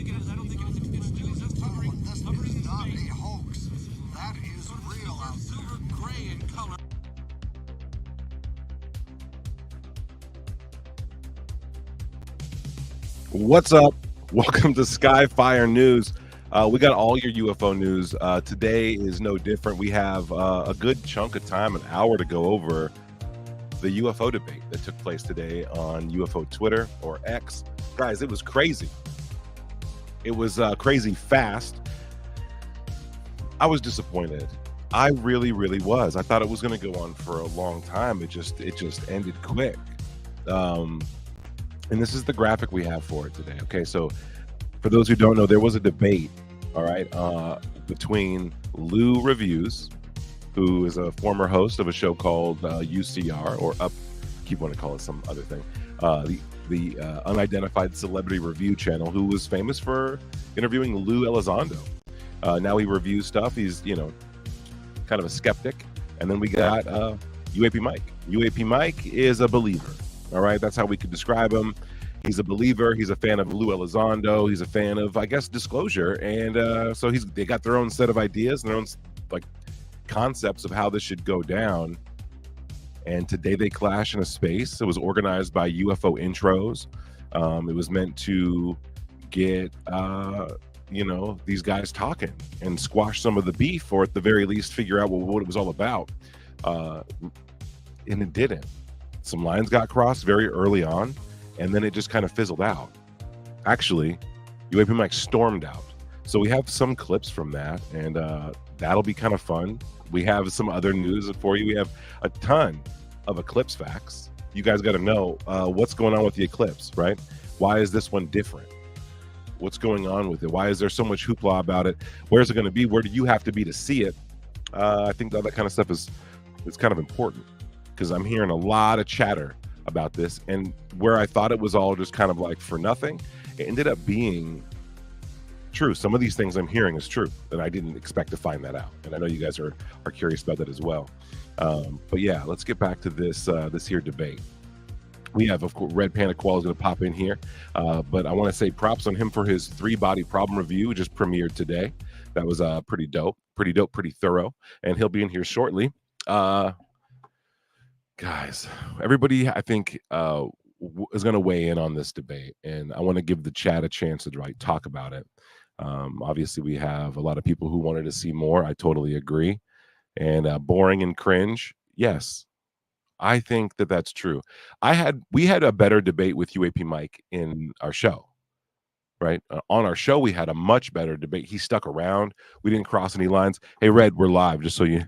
This is not a hoax. That is real out there. Gray in color. What's up? Welcome to Skyfire News. We got all your UFO news. Today is no different. We have a good chunk of time, an hour to go over the UFO debate that took place today on UFO Twitter or X. Guys, it was crazy. It was crazy fast. I was disappointed. I really was. I thought it was going to go on for a long time. It just ended quick. And this is the graphic we have for it today. Okay, so for those who don't know, there was a debate, all right, between Lou Reviews, who is a former host of a show called UCR, or Up, keep wanting to call it some other thing, the Unidentified Celebrity Review channel, who was famous for interviewing Lou Elizondo. Now he reviews stuff. He's, kind of a skeptic. And then we got UAP Mike. UAP Mike is a believer. All right, that's how we could describe him. He's a believer. He's a fan of Lou Elizondo. He's a fan of, I guess, disclosure. And so they got their own set of ideas and their own concepts of how this should go down. And today they clash in a space. It was organized by UFO Intros. It was meant to get these guys talking and squash some of the beef, or at the very least figure out what it was all about. And it didn't. Some lines got crossed very early on, and then it just kind of fizzled out. Actually, UAP Mike stormed out. So we have some clips from that, and that'll be kind of fun. We have some other news for you. We have a ton of eclipse facts. You guys got to know what's going on with the eclipse, right? Why is this one different? What's going on with it? Why is there so much hoopla about it? Where's it going to be? Where do you have to be to see it? I think all that kind of stuff is kind of important, because I'm hearing a lot of chatter about this, and where I thought it was all just kind of like for nothing, it ended up being true. Some of these things I'm hearing is true, and I didn't expect to find that out. And I know you guys are curious about that as well. But yeah, let's get back to this here debate. We have, of course, Red Panda Koala is going to pop in here, but I want to say props on him for his 3-body problem review, just premiered today. That was pretty dope, pretty thorough, and he'll be in here shortly. Guys, everybody, I think, is going to weigh in on this debate, and I want to give the chat a chance to talk about it. Obviously, we have a lot of people who wanted to see more. I totally agree. And boring and cringe, yes, I think that's true. We had a better debate with UAP Mike in our show, right? On our show, we had a much better debate. He stuck around. We didn't cross any lines. Hey, Red, we're live, just so you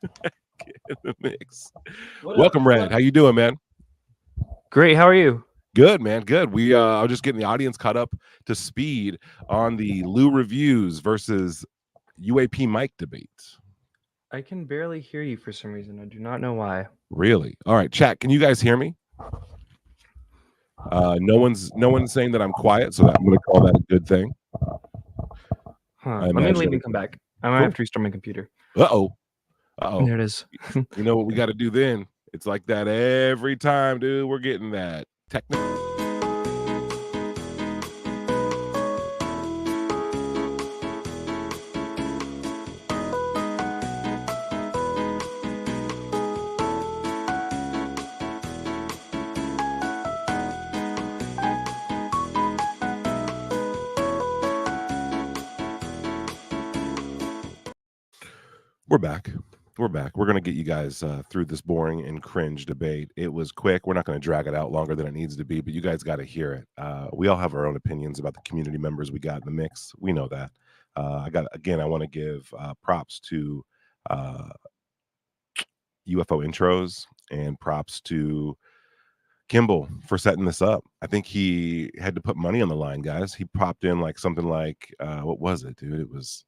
get in the mix. Welcome, Red. How you doing, man? Great. How are you? Good, man. Good. We are just getting the audience caught up to speed on the Lou Reviews versus UAP Mike debate. I can barely hear you for some reason. I do not know why. Really? All right, chat. Can you guys hear me? No one's saying that I'm quiet, so I'm going to call that a good thing. Let me leave and come back. I might have to restart my computer. Uh-oh. There it is. You know what we got to do then? It's like that every time, dude. We're getting that technical. We're back. We're going to get you guys through this boring and cringe debate. It was quick. We're not going to drag it out longer than it needs to be, but you guys got to hear it. We all have our own opinions about the community members we got in the mix. We know that. I want to give props to UFO Intros, and props to Kimball for setting this up. I think he had to put money on the line, guys. He popped in something like, what was it, dude? It was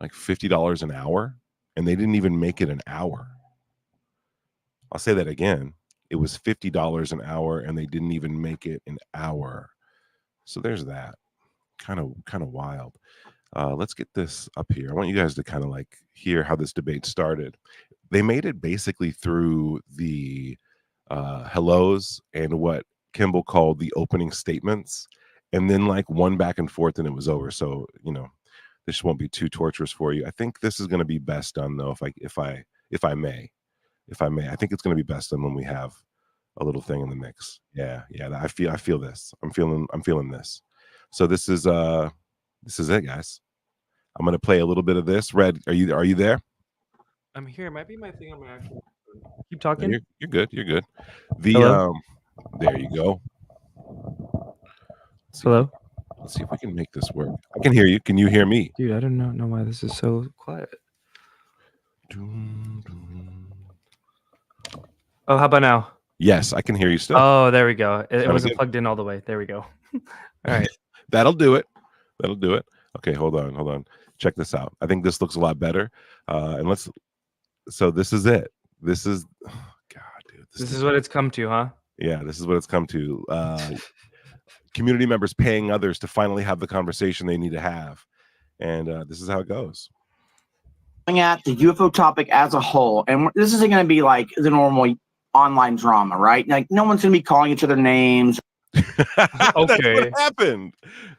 like $50 an hour. And they didn't even make it an hour. I'll say that again. It was $50 an hour, and they didn't even make it an hour. So there's that. Kind of wild. Let's get this up here. I want you guys to kind of hear how this debate started. They made it basically through the hellos and what Kimball called the opening statements. and then like one back and forth, and it was over. So this won't be too torturous for you. I think this is going to be best done though, if I may. I think it's going to be best done when we have a little thing in the mix. Yeah. I feel this. I'm feeling this. So this is it, guys. I'm going to play a little bit of this. Red, are you there? I'm here. It might be my thing on my actual. Keep talking. No, you're good. You're good. Hello? There you go. Hello, Let's see if we can make this work. I can hear you. Can you hear me? dude. I don't know why this is so quiet. Oh, how about now? Yes, I can hear you still. Oh, there we go. It Sounded wasn't good. plugged in all the way. There we go. All right. That'll do it. Okay, hold on. Check this out. I think this looks a lot better. So this is it. This is God, dude. This is what it's come to, huh? Yeah, this is what it's come to. Community members paying others to finally have the conversation they need to have. And this is how it goes. At the UFO topic as a whole, and this isn't going to be like the normal online drama, right? Like no one's going to be calling each other names. That's what happened.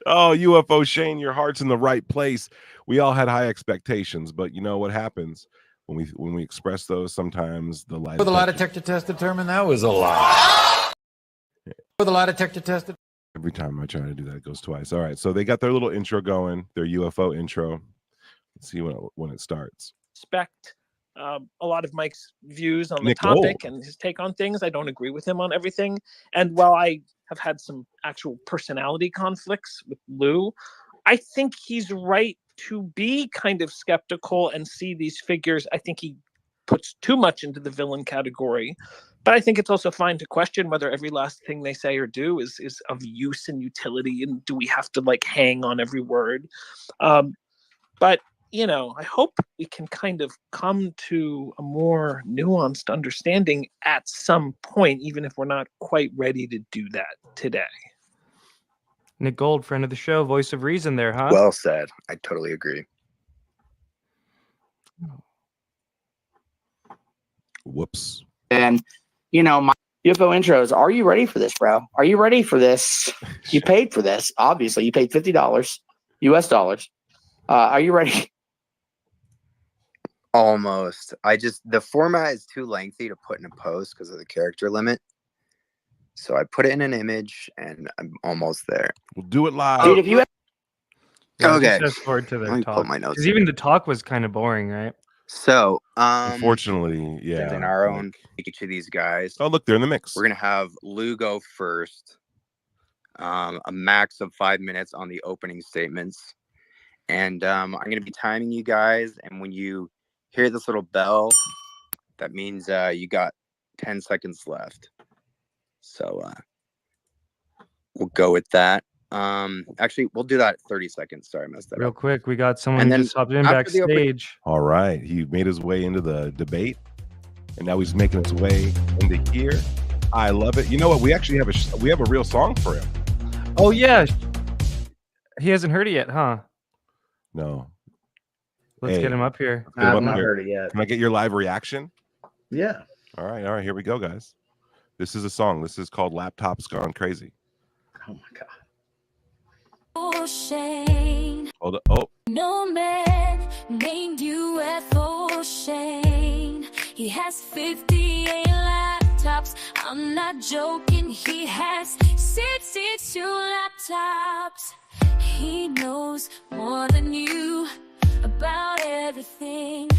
Oh, UFO Shane, your heart's in the right place. We all had high expectations, but you know what happens when we express those? Sometimes the lie. With a lie detector test determined that was a lie. With a lie detector test. Every time I try to do that, it goes twice. All right, so they got their little intro going, their UFO intro. Let's see when it starts. Respect a lot of Mike's views on the Nick topic Gold. and his take on things. I don't agree with him on everything. And while I have had some actual personality conflicts with Lou, I think he's right to be kind of skeptical and see these figures. I think he puts too much into the villain category. But I think it's also fine to question whether every last thing they say or do is of use and utility, and do we have to like hang on every word? But I hope we can kind of come to a more nuanced understanding at some point, even if we're not quite ready to do that today. Nick Gold, friend of the show, voice of reason there, huh? Well said. I totally agree. Whoops. And my UFO intros. Are you ready for this, bro? Are you ready for this? You paid for this. Obviously, you paid $50 US dollars. Are you ready? Almost. The format is too lengthy to put in a post because of the character limit. So I put it in an image and I'm almost there. We'll do it live. Dude, if you Okay. Fast forward to Let the me talk. pull my notes. Because even the talk was kind of boring, right? So, Unfortunately, yeah. in our own, each of these guys, Oh, look, they're in the mix. we're going to have Lou go first. A max of 5 minutes on the opening statements. And I'm going to be timing you guys. And when you hear this little bell, that means you got 10 seconds left. So we'll go with that. Actually, we'll do that at 30 seconds. Sorry, I messed that Real up. quick, we got someone And who then just hopped in after the opening- backstage. All right, he made his way into the debate, and now he's making his way into here. I love it. You know what? We actually have a real song for him. Oh yeah, he hasn't heard it yet, huh? No, Let's Hey. get him up here. Get him I've up not here. heard it yet. Can I get your live reaction? Yeah. All right, here we go, guys. This is a song. This is called "Laptops Gone Crazy." Oh my god. Oh, Shane, Hold up. Oh, no man named UFO Shane. He has 58 laptops. I'm not joking. He has 62 laptops. He knows more than you about everything.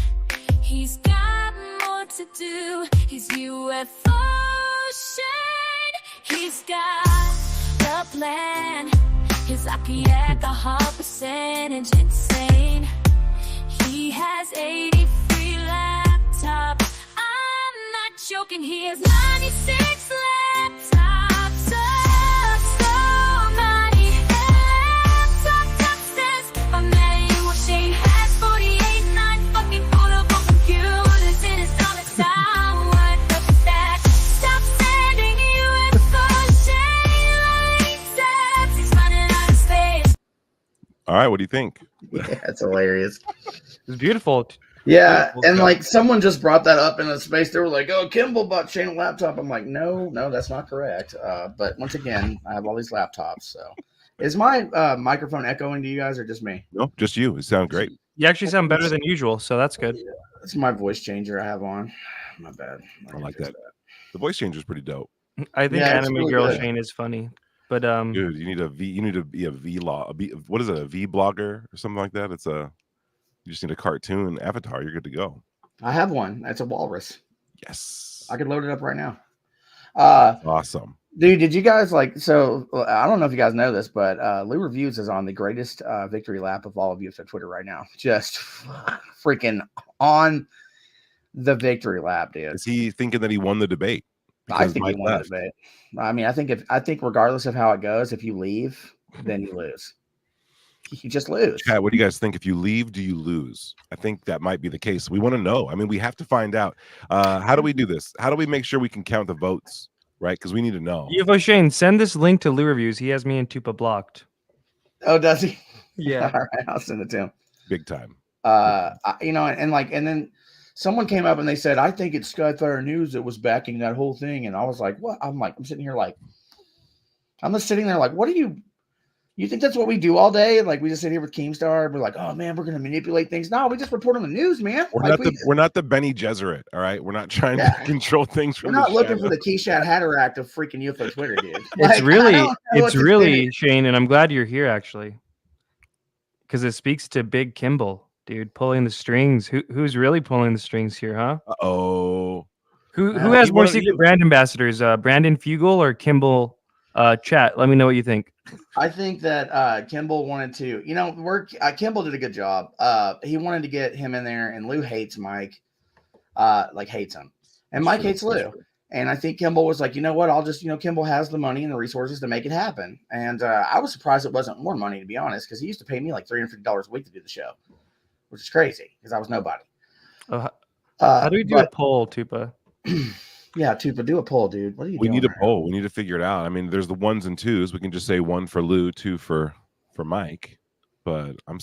He's got more to do. He's UFO Shane. He's got a plan. His IQ alcohol percentage insane. He has 83 laptops. I'm not joking. He has 96 laptops. So many laptops upstairs. I'm mad at you. Shane has 48, 9 fucking portable computers in his stomach tower. Look at that. Stop sending UFO Shane like he's running out of space. all right. What do you think? Yeah, it's hilarious. It's beautiful. Yeah, Beautiful and stuff. like someone just brought that up in a space. They were like, "Oh, Kimball bought Shane a laptop." I'm like, "No, that's not correct." But once again, I have all these laptops, so Is my microphone echoing to you guys or just me? No, just you. It sounds great. You actually sound better than usual, so that's good. It's my voice changer I have on. My bad. I like that. The voice changer is pretty dope. I think Yeah, it's Anime really Girl good. Shane is funny, but Dude, you need to be a vlog. What is it? A V blogger or something like that? You just need a cartoon avatar. You're good to go. I have one. It's a walrus. Yes. I could load it up right now. Awesome. Dude, did you guys so I don't know if you guys know this, but Lou Reviews is on the greatest victory lap of all of you at Twitter right now. Just freaking on the victory lap, dude. Is he thinking that he won the debate? I Because think Mike he won the left. debate. I mean, I think regardless of how it goes, if you leave, then you lose. You just lose. Chat, what do you guys think? If you leave, do you lose? I think that might be the case. We want to know. I mean, we have to find out. How do we do this? How do we make sure we can count the votes? Right? Because we need to know. UFO Shane, send this link to Lou Reviews. He has me and Tupa blocked. Oh, does he? Yeah. All right, I'll send it to him. Big time. And then someone came up and they said, I think it's Skyfire News that was backing that whole thing. And I was like, what? I'm sitting here like, I'm just sitting there like, what do you think that's what we do all day? Like we just sit here with Keemstar. We're like, oh man, we're gonna manipulate things. No, we just report on the news, man. We're not the Benny Gesserit, all right? We're not trying to control things We're from not the looking shadow. for the Keyshat Hatter Act of freaking UFO Twitter, dude. It's really, it's Shane, and I'm glad you're here actually, because it speaks to Big Kimball, dude, pulling the strings. Who's really pulling the strings here, huh? Oh, who has more secret brand ambassadors, Brandon Fugel or Kimball? Chat, let me know what you think. I think that Kimball wanted to, Kimball did a good job. He wanted to get him in there, and Lou hates Mike, hates him, and Mike hates Lou. And I think Kimball was like, you know what? I'll just, Kimball has the money and the resources to make it happen. And I was surprised it wasn't more money, to be honest, because he used to pay me like $350 a week to do the show, which is crazy because I was nobody. How do we do a poll, Tupa? Yeah, Tupa, do a poll, dude. What are you we doing? need a poll. We need to figure it out. I mean, there's the ones and twos. We can just say one for Lou, two for Mike. But I'm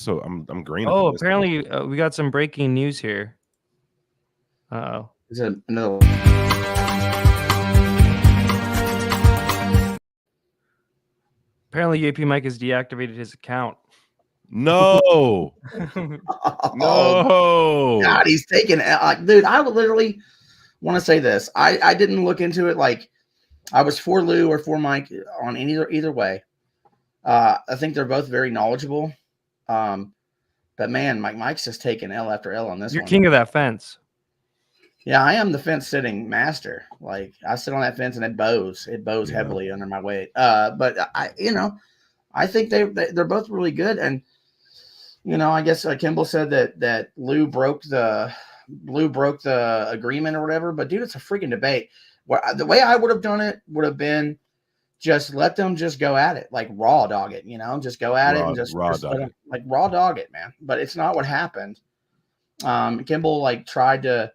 green. Oh, apparently we got some breaking news here. Uh-oh. Is it another? Apparently UAP Mike has deactivated his account. No. Oh, God, he's taking dude, I would literally want to say this. I didn't look into it like I was for Lou or for Mike on either way. I think they're both very knowledgeable. But man, Mike's just taking L after L on this You're one. king of that fence. Yeah, I am the fence sitting master. Like I sit on that fence and it bows. It bows heavily under my weight. But I think they're both really good. And I guess Kimball said that Lou broke the agreement or whatever. But dude, it's a freaking debate. The way I would have done it would have been just let them just go at it, like raw dog it. Just go at it and just raw dog it, man. But it's not what happened. Kimball tried to.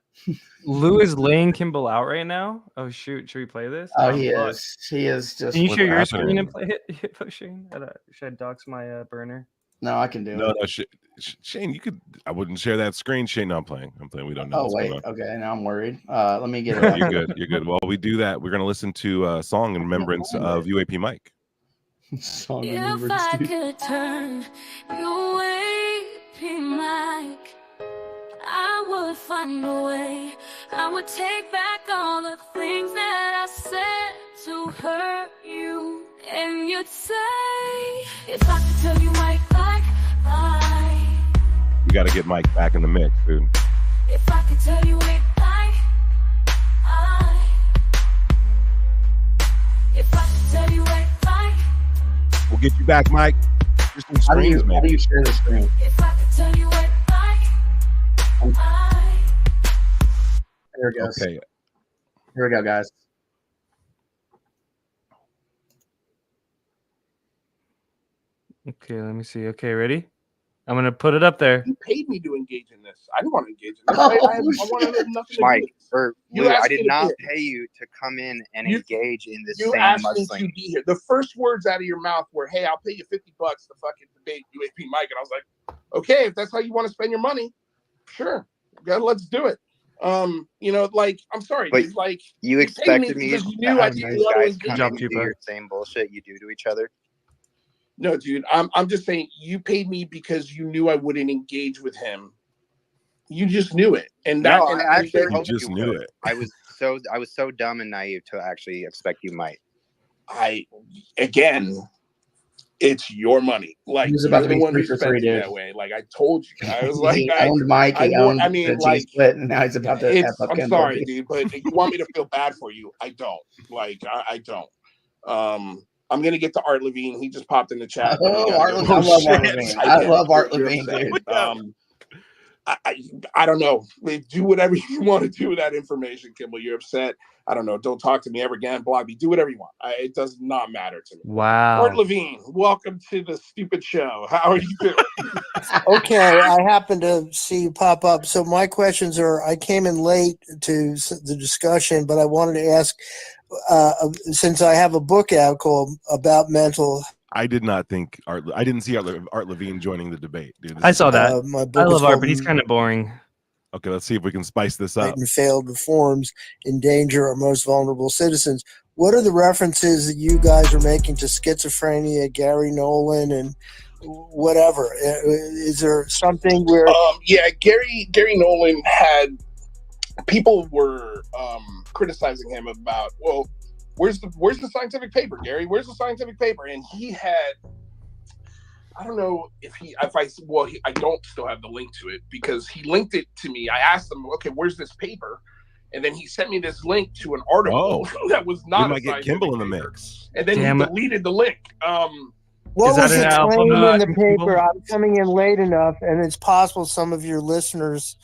Lou is laying Kimball out right now. Oh shoot! Should we play this? Oh, he is. He is just. Can you share your screen and play it, Shane? Should I dox my burner? No, I can do it. No, Shane, you could. I wouldn't share that screen. Shane, no, I'm playing. We don't know. Oh wait, okay. Now I'm worried. Let me get it. You're good. You're good. Well, we do that. We're gonna listen to a song in remembrance of UAP Mike. Song in If remembrance, I dude. could turn UAP Mike, I would find a way. I would take back all the things that I said to hurt you. And you'd say, if I could tell you Mike like I. We got to get Mike back in the mix, dude. If I could tell you it like I. If I could tell you it like. We'll get you back, Mike. Just some How do screens, man. you share the screen? If I could tell you it like I. There it goes. Okay. Here we go, guys. Okay, let me see. Okay, ready? I'm gonna put it up there. You paid me to engage in this. I didn't want to engage in this. Oh, I want to have nothing to do Mike, with this. or You Lou, I asked me did to not do it. pay you to come in and You- engage in this You same asked me mudslinging. to be here. The first words out of your mouth were, "Hey, I'll pay you $50 to fucking debate UAP Mike," and I was like, "Okay, if that's how you want to spend your money, sure, let's do it." I'm sorry, But it's like You paid expected me because you to knew I have didn't you want to guys engage. come job, in and do Tupa. your same bullshit you do to each other? No, dude, I'm just saying you paid me because you knew I wouldn't engage with him. You just knew it, and that No, and, I actually and hoped just you knew would. it. I was so dumb and naive to actually expect you might. again, it's your money. Like He was about you're to the be one who 3 for spent 3, it dude. that way. Like I told you, I was like, He owned Mike. He owned I mean, the like, T-split, and now he's about to F up I'm Kimball. sorry, dude, but you want me to feel bad for you? I don't. Like I don't. I'm gonna get to Art Levine. He just popped in the chat. Oh, Art Levine. I Oh, love Art shit. Levine. I I get love it. Art You're Levine, upset. dude. I don't know. Do whatever you want to do with that information, Kimball. You're upset. I don't know. Don't talk to me ever again. Block me. Do whatever you want. It does not matter to me. Wow. Art Levine, welcome to the stupid show. How are you doing? Okay, I happened to see you pop up. So my questions are: I came in late to the discussion, but I wanted to ask, since I have a book out called About Mental. I did not think I didn't see Art Levine joining the debate, dude. This I is saw that. My I book is love Art, called but he's kind of boring. Okay, let's see if we can spice this up. And Failed Reforms Endanger Our Most Vulnerable Citizens. What are the references that you guys are making to schizophrenia, Gary Nolan, and whatever? Is there something where? Yeah, Gary Nolan had people were criticizing him about, well, where's the scientific paper, Gary? Where's the scientific paper? And he had, I don't know I don't still have the link to it because he linked it to me. I asked him, okay, where's this paper? And then he sent me this link to an article that was not. We might get Kimball in the mix. And then he deleted the link. What was the claim in the paper? Kimball? I'm coming in late enough, and it's possible some of your listeners.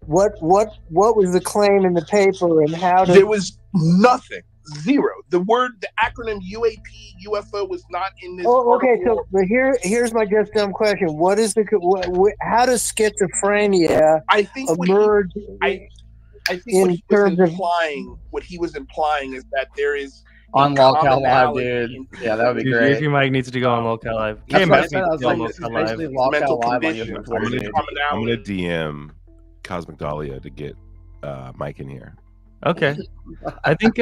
What was the claim in the paper, and how did There was nothing. Zero. The acronym UAP UFO was not in this. Oh, okay. article. So, but here's my just dumb question: What is how does schizophrenia emerge? I think what he was implying is that there is On Lolcow Live, commonality dude. in Yeah, that would be Dude, great. Your mic needs to go on Lolcow Live. That's KMS what I needs said. I to was go on like, this is Lolcow Live. basically Lolcow mental Live on conditions. your I'm Twitter, gonna dude. DM Cosmic Dahlia to get Mike in here. Okay. I think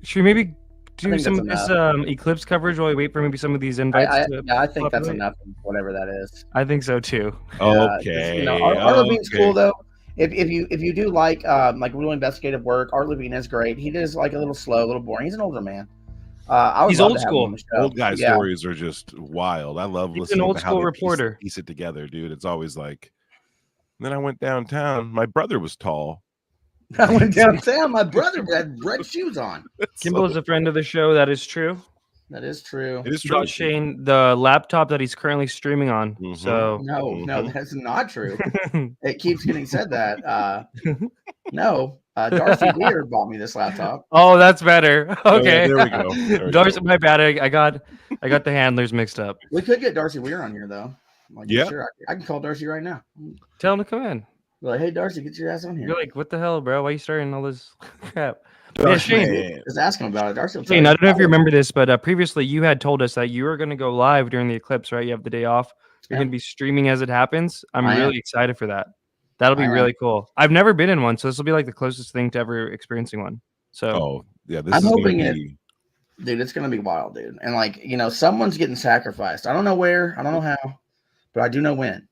should we maybe do think some that's of this eclipse coverage while we wait for maybe some of these invites to I think that's populate? enough of whatever that is. I think so too. Okay. You know, Art Levine's cool though. If you do like real investigative work, Art Levine is great. He is like a little slow, a little boring. He's an older man. I would He's love old to have him on school. the show. Old guy Yeah. stories are just wild. I love He's listening an old to how school they reporter. piece it together, dude. It's always like. And then I went downtown. My brother was tall. I went downtown. My brother had red shoes on. Kimball is a friend of the show. That is true. That is true. It is He true. bought Shane the laptop that he's currently streaming on. Mhm. So No, that's not true. It keeps getting said that. No, Darcy Weir bought me this laptop. Oh, that's better. Okay. there we go. There we Darcy, my bad. I got the handlers mixed up. We could get Darcy Weir on here though. Like, Yeah. sure. I can call Darcy right now. Tell him to come in. Be like, hey Darcy, get your ass on here. You're like, what the hell, bro? Why are you starting all this crap? Yeah, Darcy, Shane. man. Just ask him about it. Darcy will tell Shane, you. I don't know if you remember this, but previously you had told us that you were going to go live during the eclipse, right? You have the day off. You're going to be streaming as it happens. I'm I am. really excited for that. That'll be I am. really cool. I've never been in one, so this will be like the closest thing to ever experiencing one. So Oh, yeah. This I'm is gonna hoping be. Dude, it's gonna be wild, dude. And like, you know, someone's getting sacrificed. I don't know where, I don't know how, but I do know when.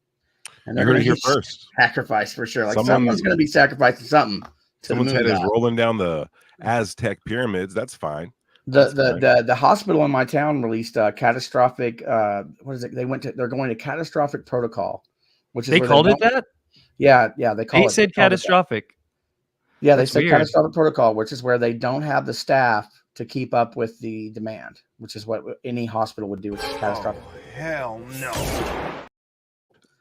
And You heard it gonna here get first. sacrificed for sure. Like Someone- someone's gonna be sacrificed to something. To the Someone's moon head is god. rolling down the Aztec pyramids. That's fine. The hospital in my town released a catastrophic what is it? They're going to catastrophic protocol, which is they where called it don't- that? Yeah, they call They it. said called it that. catastrophic. Yeah, they That's said weird. catastrophic protocol, which is where they don't have the staff to keep up with the demand, which is what any hospital would do with catastrophic. Hell no.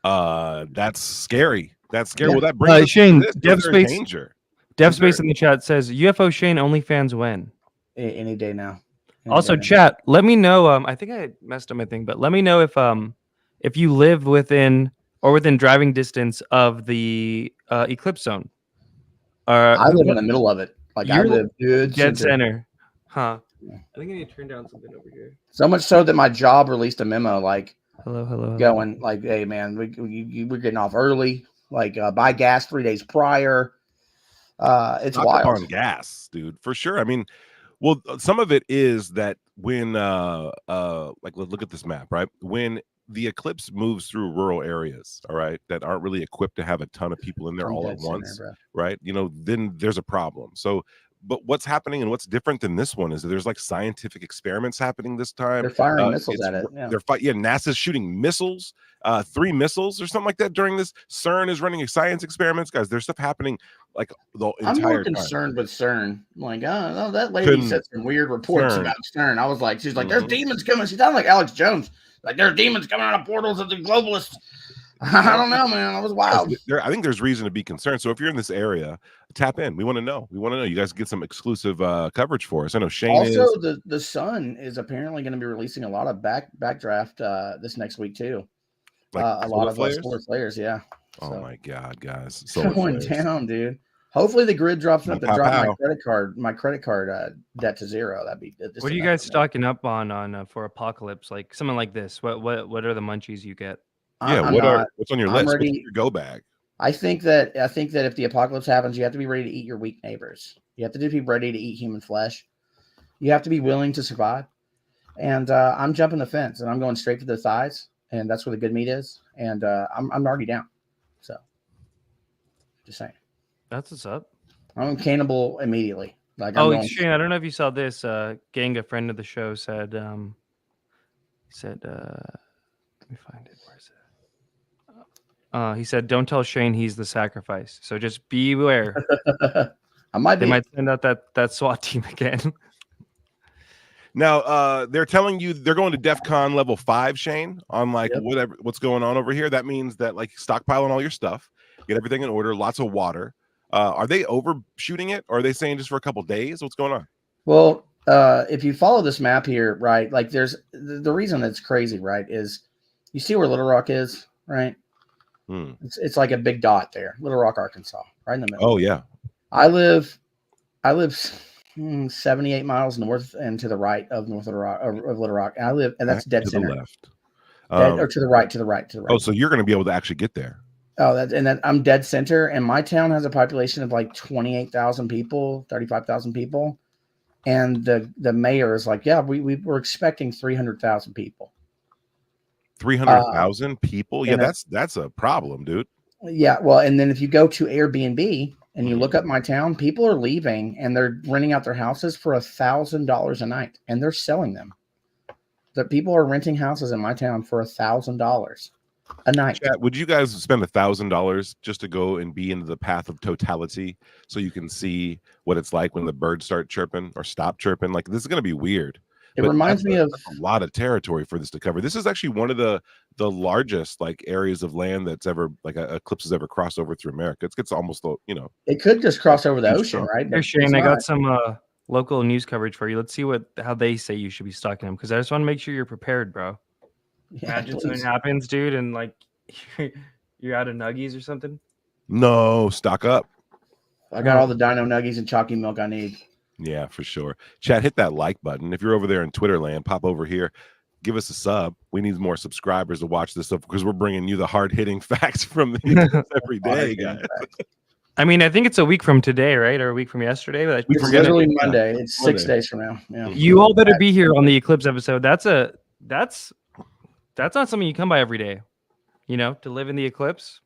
That's scary. That's scary. Yeah. Well, that brings us Shane, to this. Dev There's Space- danger. Dev Is there- Space in the chat says UFO Shane OnlyFans when? Any day now. Any Also, day now. chat, let me know. I think I messed up my thing, but let me know if you live within driving distance of the eclipse zone. I live in the middle of it. Like I You're live good dead center. center. Huh. Yeah. I think I need to turn down something over here. So much so that my job released a memo like Hello. going like, "Hey man, we're getting off early. Like buy gas 3 days prior." It's Stock up on wild. gas, dude, for sure. I mean, Well, some of it is that when like look at this map, right? When the eclipse moves through rural areas, all right, that aren't really equipped to have a ton of people in there I'm all at dead center, once, bro. right? Then there's a problem. So, but what's happening and what's different than this one is that there's like scientific experiments happening this time. They're firing missiles at it. Yeah. NASA's shooting missiles, 3 missiles or something like that during this. CERN is running science experiments, guys. There's stuff happening like the I'm entire more time. concerned with CERN. I'm like, oh, that lady said some weird reports CERN. about CERN. I was like, she's like, there's demons coming. She sounded like Alex Jones. Like, there's demons coming out of portals of the globalists. I don't know, man. I was wild. I think there's reason to be concerned. So if you're in this area, tap in. We want to know. You guys get some exclusive coverage for us. I know Shane Also, is. the Sun is apparently going to be releasing a lot of backdraft this next week too. Like a lot of flares? solar flares, yeah. Oh my God, guys! It's going down, dude. Hopefully the grid drops enough to Pow, drop pow. my credit card debt to zero. That'd be. What are you guys stocking up on for apocalypse? Like something like this. What are the munchies you get? Yeah, what's on your list? What's in your go bag? I think that if the apocalypse happens, you have to be ready to eat your weak neighbors. You have to be ready to eat human flesh. You have to be willing to survive. And I'm jumping the fence and I'm going straight for the thighs, and that's where the good meat is. And I'm already down. So, just saying. That's what's up. I'm cannibal immediately. Like, Shane, I don't know if you saw this. Gang, a friend of the show, said, let me find it. Where is it? He said, "Don't tell Shane he's the sacrifice." So just beware. I might be. They might send out that SWAT team again. Now, they're telling you they're going to DEFCON level 5, Shane, on like what's going on over here. That means that like stockpiling all your stuff, get everything in order, lots of water. Are they overshooting it, or are they saying just for a couple days? What's going on? Well, if you follow this map here, right, like there's the reason that's crazy, right, is you see where Little Rock is, right? It's like a big dot there, Little Rock, Arkansas, right in the middle. Oh yeah. I live 78 miles north and to the right of Little Rock, and that's dead to center. The left. Or to the right. Oh, so you're going to be able to actually get there. Oh, I'm dead center, and my town has a population of like 28,000 people, 35,000 people, and the mayor is like, yeah, we're expecting 300,000 people. 300,000 people? Yeah, that's a problem, dude. Yeah, well, and then if you go to Airbnb and you look up my town, people are leaving and they're renting out their houses for $1,000 a night, and they're selling them. The people are renting houses in my town for $1,000 a night. Chat, would you guys spend $1,000 just to go and be into the path of totality so you can see what it's like when the birds start chirping or stop chirping? Like, this is going to be weird. It reminds me of a lot of territory for this to cover. This is actually one of the largest like areas of land that's ever like eclipse has ever crossed over through America. It gets almost it could just cross over the ocean, right? Here, Shane, I got some local news coverage for you. Let's see how they say you should be stocking them, because I just want to make sure you're prepared, bro. Yeah, imagine something happens, dude, and like you're out of nuggies or something. No, stock up. I got all the dino nuggies and chalky milk I need. Yeah, for sure. Chat, hit that like button. If you're over there in Twitter land, pop over here. Give us a sub. We need more subscribers to watch this stuff because we're bringing you the hard-hitting facts from the every day, guys. I mean, I think it's a week from today, right? Or a week from yesterday. But It's literally Monday. It's 6 days from now. Yeah. You all better be here on the Eclipse episode. That's not something you come by every day. To live in the Eclipse.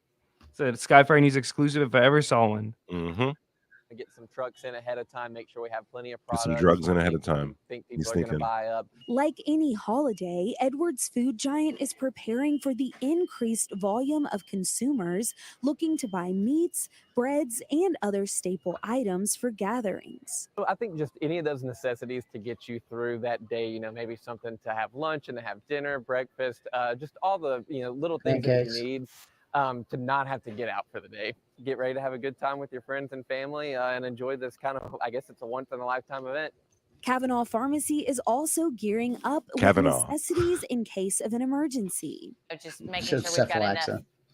It's a Skyfire News exclusive if I ever saw one. Mm-hmm. Get some trucks in ahead of time, make sure we have plenty of products. Get some drugs in ahead of time. Think people are going to buy up. Like any holiday, Edwards Food Giant is preparing for the increased volume of consumers looking to buy meats, breads, and other staple items for gatherings. So I think just any of those necessities to get you through that day, maybe something to have lunch and to have dinner, breakfast, just all the little things that you need. To not have to get out for the day. Get ready to have a good time with your friends and family and enjoy this kind of, I guess it's a once-in-a-lifetime event. Kavanaugh Pharmacy is also gearing up with necessities in case of an emergency. Just making sure we've got enough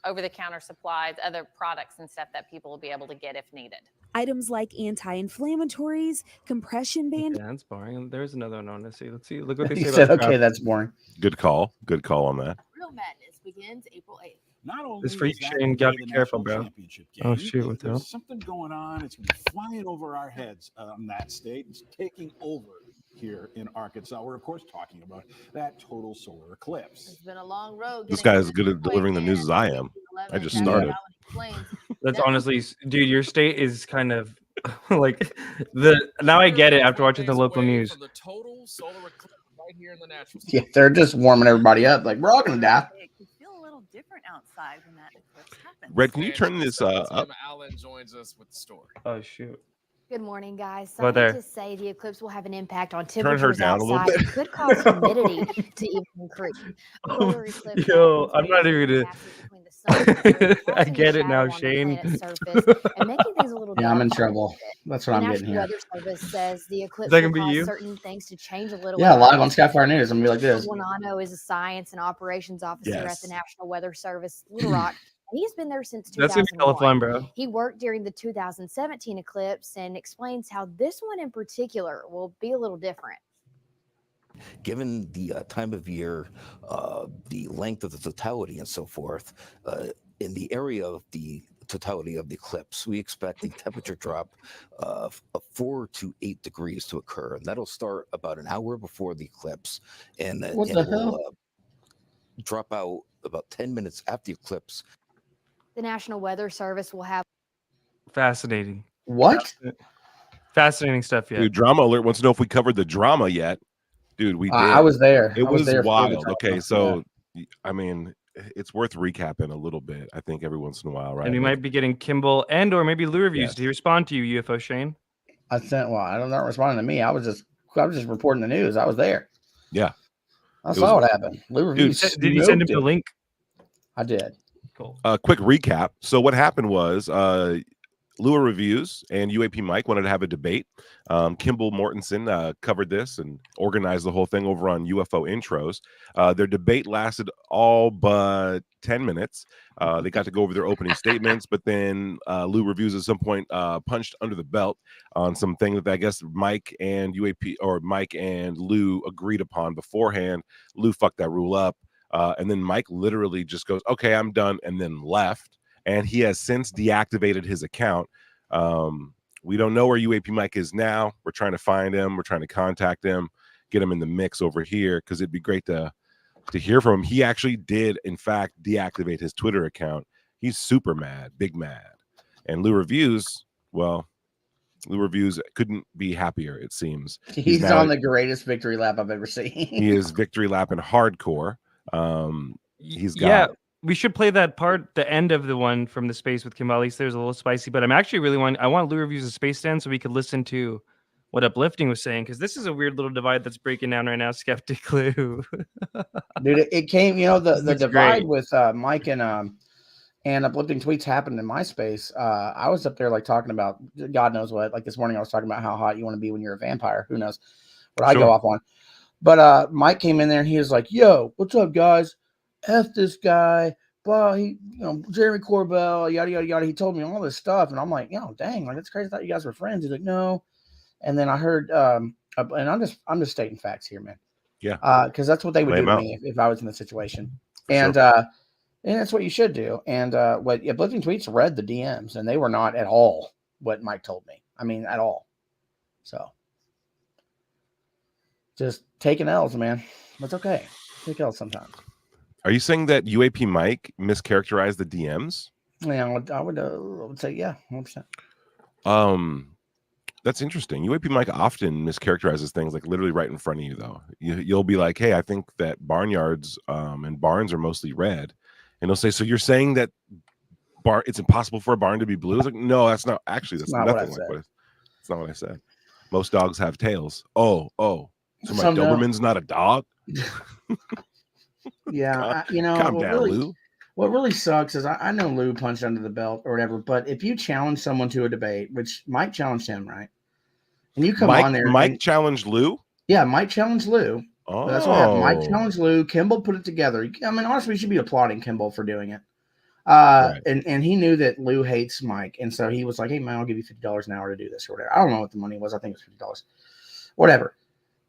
over-the-counter supplies, other products and stuff that people will be able to get if needed. Items like anti-inflammatories, compression bandages. Yeah, that's boring. There's another one I want to see. Let's see. Look what they say said, about okay, that's boring. Good call. Good call on that. Real Madness begins April 8th. Not only This for you, is that Shane. the Gotta day be the careful, national bro. championship Oh game, shoot, what the hell? there's something going on. It's going to be flying over our heads on that state. It's taking over here in Arkansas. We're, of course, talking about that total solar eclipse. It's been a long road. This guy is as good at delivering the news as I am. I just started. That's honestly, dude, your state is kind of like now I get it after watching the local news. The total solar eclipse right here in the natural. Yeah, they're just warming everybody up. Like, we're all going to die. It could feel a little different outside when that eclipse happens. Red, can you turn this up? Tim Allen joins us with the story. Oh shoot. Good morning, guys. About there. Scientists say the eclipse will have an impact on Turn her temperatures down a little outside. bit. It could cause humidity to even increase. A solar eclipse Yo, happens I'm not when even the gonna. gases between the sun and Earth I casting a get it now, shadow on the Shane. planet's surface and making things a little Yeah, I'm in darker. trouble. That's what The I'm getting National here. Weather Service says the eclipse that will gonna be cause you? certain things to change a little. Yeah, in live on Arkansas. Skyfire News. I'm going to be like this. Guanano is a science and operations officer at Yes. the National Weather Service, Little Rock. And he's been there since That's gonna be 2001. hella fun, bro. He worked during the 2017 eclipse and explains how this one in particular will be a little different. Given the time of year, the length of the totality and so forth, in the area of the totality of the eclipse, we expect the temperature drop of 4 to 8 degrees to occur. And that'll start about an hour before the eclipse. And What it the will hell? drop out about 10 minutes after the eclipse. The National Weather Service will have Fascinating. What? Fascinating stuff. Yeah. Dude, Drama Alert wants to know if we covered the drama yet. Dude, we did. I was there. It I was was there for the wild. drama. Okay, so I mean, it's worth recapping a little bit. I think every once in a while, right? And we Like, might be getting Kimball and or maybe Lou reviews. Yes. Did he respond to you, UFO Shane? I sent. Well, I don't know. Responding to me. I was just reporting the news. I was there. yeah. I It saw was- what happened. Lou Dude, reviews. Did you send him smoked the it. link? I did. Cool. Quick recap. So what happened was Lua Reviews and UAP Mike wanted to have a debate. Kimball Mortensen covered this and organized the whole thing over on UFO Intros. Their debate lasted all but 10 minutes. They got to go over their opening statements, but then Lou Reviews at some point punched under the belt on something that I guess Mike and UAP or Mike and Lou agreed upon beforehand. Lou fucked that rule up. And then Mike literally just goes, okay, I'm done, and then left. And he has since deactivated his account. We don't know where UAP Mike is now. We're trying to find him. We're trying to contact him, get him in the mix over here, because it'd be great to hear from him. He actually did, in fact, deactivate his Twitter account. He's super mad, big mad. And Lou Reviews, well, Lou Reviews couldn't be happier, it seems. He's now- on the greatest victory lap I've ever seen. He is victory lapping hardcore. He's got Yeah, we should play that part, the end of the one from the space with Kimball. At least there's a little spicy, but I'm actually I want Lou Reviews of Space Stand so we could listen to what Uplifting was saying, because this is a weird little divide that's breaking down right now. Skeptic Lou. Dude, it came, the Looks divide great. with Mike and Uplifting Tweets happened in my space. I was up there like talking about God knows what. Like this morning I was talking about how hot you want to be when you're a vampire. Who knows what I go Sure. off on. But Mike came in there and he was like, yo, what's up, guys? F this guy. Blah, Jeremy Corbell, yada, yada, yada. He told me all this stuff. And I'm like, dang, like that's crazy. I thought you guys were friends. He's like, no. And then I heard, and I'm just stating facts here, man. Yeah. Because that's what they would Lay do 'em to out. me if I was in the situation. For And sure. and that's what you should do. And what Uplifting Tweets read the DMs, and they were not at all what Mike told me. I mean, at all. So just taking L's, man. That's okay. Take L's sometimes. Are you saying that UAP Mike mischaracterized the DMs? Yeah, I would say yeah, 100%. That's interesting. UAP Mike often mischaracterizes things like literally right in front of you, though. You'll be like, "Hey, I think that barnyards and barns are mostly red," and he'll say, "So you're saying that it's impossible for a barn to be blue?" It's like, no, that's not actually. That's Not what I nothing like said. what. It's not what I said. Most dogs have tails. Oh. So my Some don't. Doberman's not a dog. Yeah, Calm what down, really, Lou. what really sucks is I know Lou punched under the belt or whatever, but if you challenge someone to a debate, which Mike challenged him, right? And you come on there, Mike and- challenged Lou. yeah, Mike challenged Lou. That's what happened. Mike Oh. challenged Lou. Kimball put it together. I mean, honestly, we should be applauding Kimball for doing it. Right. And he knew that Lou hates Mike, and so he was like, "Hey, man, I'll give you $50 an hour to do this or whatever." I don't know what the money was. I think it was $50, whatever.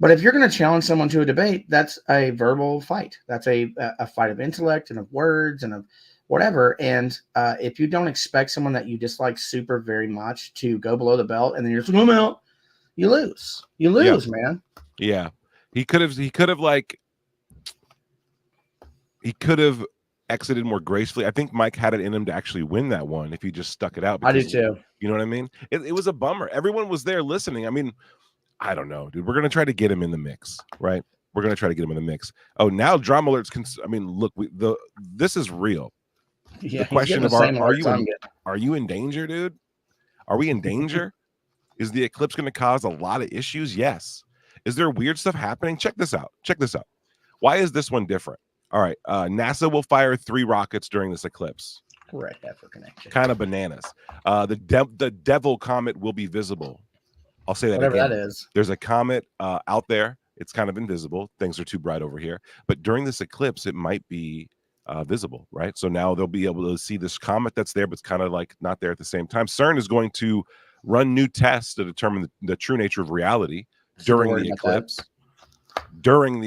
But if you're going to challenge someone to a debate, that's a verbal fight. That's a fight of intellect and of words and of whatever. And if you don't expect someone that you dislike super very much to go below the belt, and then you're just I'm out, you lose. You lose, man. Yeah, he could have exited more gracefully. I think Mike had it in him to actually win that one if he just stuck it out. I do too. You know what I mean? It was a bummer. Everyone was there listening. I mean, I don't know, dude. We're gonna try to get him in the mix, right? We're gonna try to get him in the mix. Oh, now Drama Alerts can. I mean, look, this is real. Yeah, The question of are you in danger, dude? Are we in danger? Is the eclipse going to cause a lot of issues? Yes. Is there weird stuff happening? Check this out. Why is this one different? All right. NASA will fire 3 rockets during this eclipse. Red heifer connection. Kind of bananas. The Devil comet will be visible. I'll say that Whatever again. that is. There's a comet out there. It's kind of invisible. Things are too bright over here. But during this eclipse, it might be visible, right? So now they'll be able to see this comet that's there, but it's kind of like not there at the same time. CERN is going to run new tests to determine the true nature of reality during the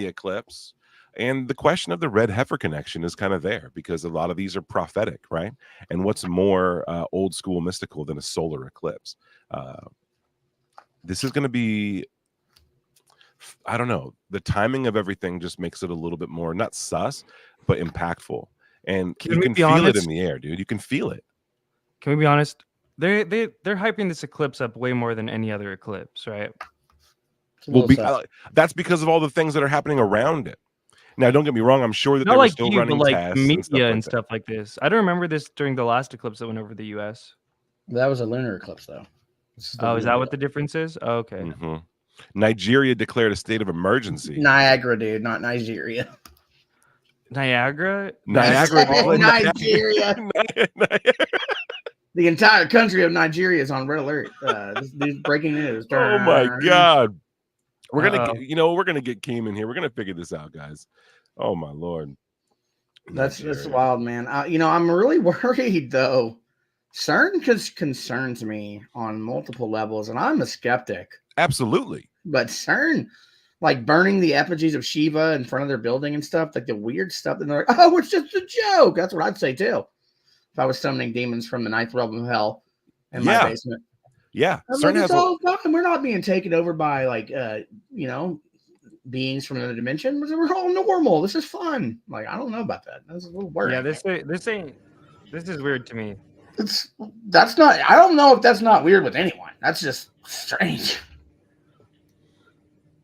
eclipse. And the question of the red heifer connection is kind of there because a lot of these are prophetic, right? And what's more old school mystical than a solar eclipse? This is going to be, I don't know, the timing of everything just makes it a little bit more, not sus, but impactful. And you can feel it in the air, dude. You can feel it. Can we be honest? They're hyping this eclipse up way more than any other eclipse, right? Well, that's because of all the things that are happening around it. Now, don't get me wrong. I'm sure that Not they were like still you, running but like tests media and stuff like this. I don't remember this during the last eclipse that went over the U.S. That was a lunar eclipse, though. Is that what the difference is? Oh, okay. Mm-hmm. Nigeria declared a state of emergency. Niagara, dude, not Nigeria. Niagara? Nigeria. The entire country of Nigeria is on red alert. This breaking news. Oh my God. We're gonna get Keem in here. We're gonna figure this out, guys. Oh my Lord. That's wild, man. I'm really worried though. CERN just concerns me on multiple levels, and I'm a skeptic. Absolutely. But CERN, like burning the effigies of Shiva in front of their building and stuff, like the weird stuff, and they're like, oh, it's just a joke. That's what I'd say too. If I was summoning demons from the 9th realm of hell in my basement. Yeah. Like, it's all fine. We're not being taken over by beings from another dimension. We're all normal. This is fun. Like, I don't know about that. That's a little weird. Yeah, this is weird to me. I don't know if that's not weird with anyone. That's just strange.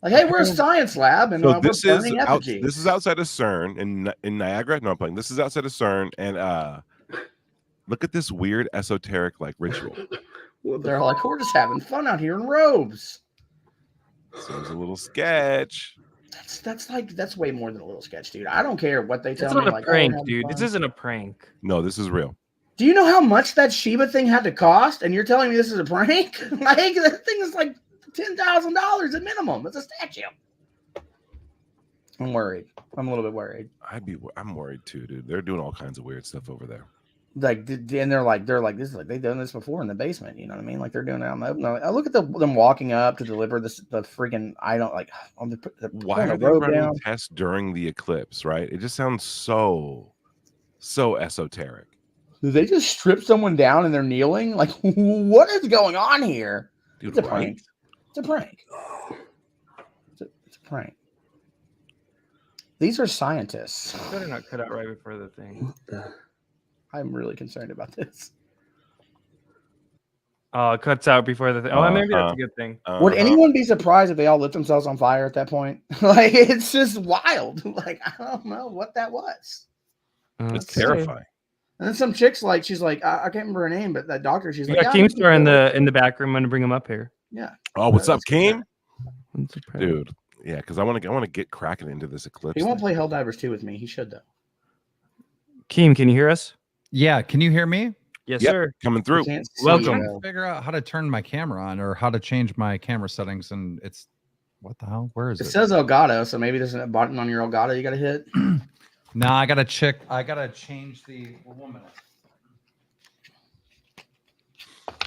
Like, hey, we're a science lab, and so this is outside of CERN in Niagara. No, I'm playing. This is outside of CERN, and look at this weird esoteric like ritual. Well, they're like, we're just having fun out here in robes. Seems a little sketch. That's way more than a little sketch, dude. I don't care what they tell me. It's not a prank, dude. This isn't a prank. No, this is real. Do you know how much that Shiba thing had to cost? And you're telling me this is a prank? Like, that thing is like $10,000 at minimum. It's a statue. I'm worried. I'm a little bit worried. I'm worried too, dude. They're doing all kinds of weird stuff over there. Like, and they're like this is like they've done this before in the basement. You know what I mean? Like they're doing it on the open. I look at them walking up to deliver the freaking. I don't like. Why are they running tests during the eclipse? Right? It just sounds so esoteric. Did they just strip someone down and they're kneeling? Like, what is going on here? Dude, it's a prank. It's a prank. It's a prank. These are scientists. Better not cut out right before the thing. I'm really concerned about this. Oh, it cuts out before the thing. Oh, maybe that's a good thing. Would anyone be surprised if they all lit themselves on fire at that point? Like, it's just wild. Like, I don't know what that was. It's terrifying. And then some chick's like, she's like, I can't remember her name, but that doctor, she's like, yeah, Keemstar in the back room. I'm gonna bring him up here. Yeah. Oh, what's up, Keem? Dude. Yeah, because I want to get cracking into this eclipse. He won't play Helldivers 2 with me. He should though. Keem, can you hear us? Yeah, can you hear me? Yes, sir. Coming through. Welcome. I'm trying to figure out how to turn my camera on or how to change my camera settings, and it's what the hell? Where is it? It says Elgato, so maybe there's a button on your Elgato you got to hit. No, I gotta check. I gotta change the. 1 minute.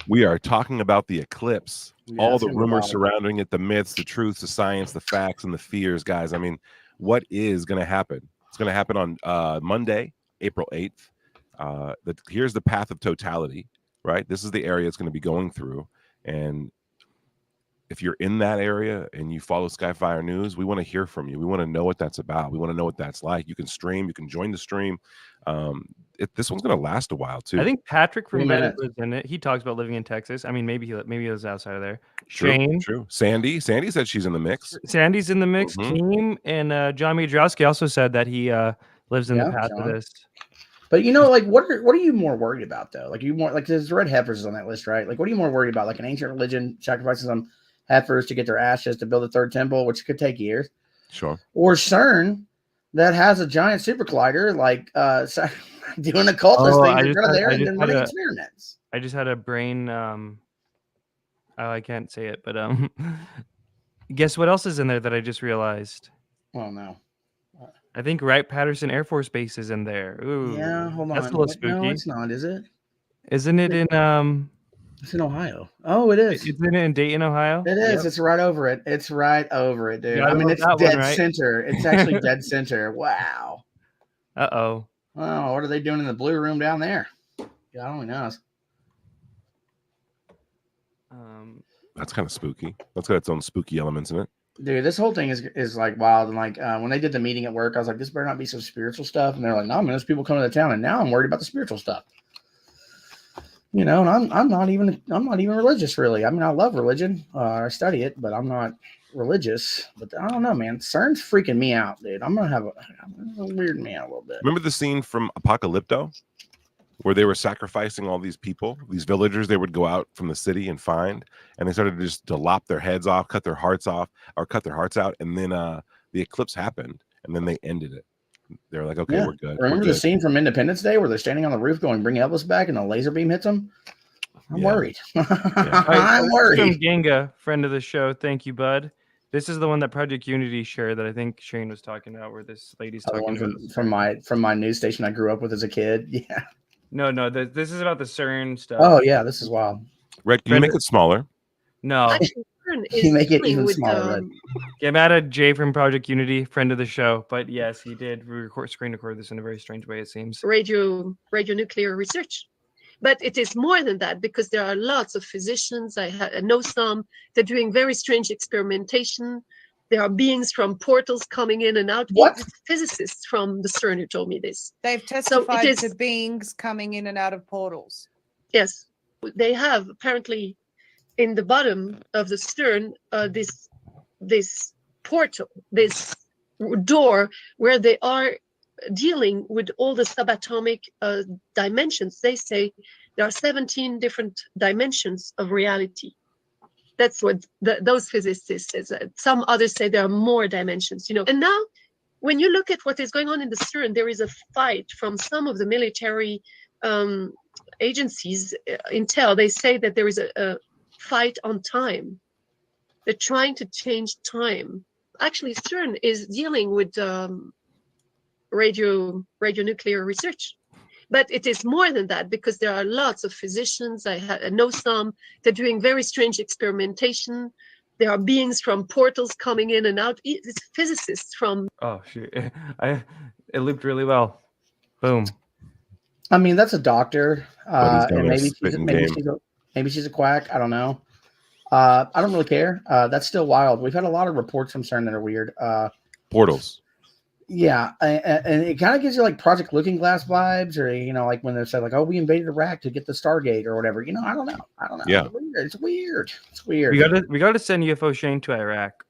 We are talking about the eclipse, all the rumors surrounding it, the myths, the truths, the science, the facts, and the fears, guys. I mean, what is going to happen? It's going to happen on Monday, April 8th. here's the path of totality, right? This is the area it's going to be going through, and if you're in that area and you follow Skyfire News, we want to hear from you. We want to know what that's about. We want to know what that's like. You can stream. You can join the stream. This one's going to last a while too. I think Patrick from 3 Reddit minutes. lives in it. He talks about living in Texas. I mean, maybe he lives outside of there. True, Shane, true. Sandy said she's in the mix. Sandy's in the mix. Mhm. Keem and John Majrowski also said that he lives in the Yeah, path of John. this. But you know, like, what are you more worried about though? Like, you more like there's red heifers on that list, right? Like, what are you more worried about? Like an ancient religion sacrificing some heifers to get their ashes to build a third temple, which could take years, Sure. or CERN that has a giant super collider, like doing occultist Oh, things in front of there and then running experiments. I just had a brain. I can't say it, but guess what else is in there that I just realized? Oh no. I think Wright-Patterson Air Force Base is in there. Ooh, Yeah, hold on. that's a little No, spooky. it's not, is it? Isn't it in It's in Ohio. Oh, it is. Isn't it in Dayton, Ohio? It is. Yep. It's right over it. It's right over it, dude. Yeah, I I mean, love it's that one, dead right? center. It's actually dead center. Wow. Uh-oh. Oh, what are they doing in the blue room down there? God only knows. That's kind of spooky. That's got its own spooky elements in it. Dude, this whole thing is like wild. And like when they did the meeting at work, I was like, this better not be some spiritual stuff. And they're like, no, man, there's people coming to town. And now I'm worried about the spiritual stuff. You know, and I'm not even religious, really. I mean, I love religion. I study it, but I'm not religious. But I don't know, man. CERN's freaking me out, dude. I'm gonna weird me out a little bit. Remember the scene from Apocalypto where they were sacrificing all these people, these villagers they would go out from the city and find, and they started to just to lop their heads off, cut their hearts off, or cut their hearts out, and then the eclipse happened, and then they ended it. They're like, okay, Yeah. we're good. Remember we're the good. scene from Independence Day where they're standing on the roof going, bring Elvis back, and a laser beam hits them? I'm worried. I'm worried. From Ganga, friend of the show. Thank you, bud. This is the one that Project Unity shared that I think Shane was talking about, where this lady's The talking one about. from my news station I grew up with as a kid. Yeah. No, this is about the CERN stuff. Oh yeah, this is wild. Red, can you make it smaller? No. Actually, CERN Can you is make it dealing even with, smaller, Red? Yeah, mad at Jay from Project Unity, friend of the show. But yes, he did screen record this in a very strange way, it seems. radionuclear research. But it is more than that, because there are lots of physicians. I know some. They're doing very strange experimentation. There are beings from portals coming in and out. What? It's physicists from the CERN who told me this. They've So it testified is- to beings coming in and out of portals. Yes, they have apparently in the bottom of the CERN this portal, this door where they are dealing with all the subatomic dimensions. They say there are 17 different dimensions of reality. That's what those physicists say. Some others say there are more dimensions, you know. And now, when you look at what is going on in the CERN, there is a fight from some of the military agencies. Intel, they say that there is a fight on time. They're trying to change time. Actually, CERN is dealing with radionuclear research. But it is more than that, because there are lots of physicians. I know some. They're doing very strange experimentation. There are beings from portals coming in and out. It's physicists from. Oh shoot! It looped really well. Boom. I mean, that's a doctor. But he's got And a maybe spitting game. she's a quack. I don't know. I don't really care. That's still wild. We've had a lot of reports from CERN that are weird. Portals. Yeah, and it kind of gives you like Project Looking Glass vibes, or you know, like when they said like, "Oh, we invaded Iraq to get the Stargate" or whatever. You know, I don't know. Yeah. It's weird. It's weird. We gotta send UFO Shane to Iraq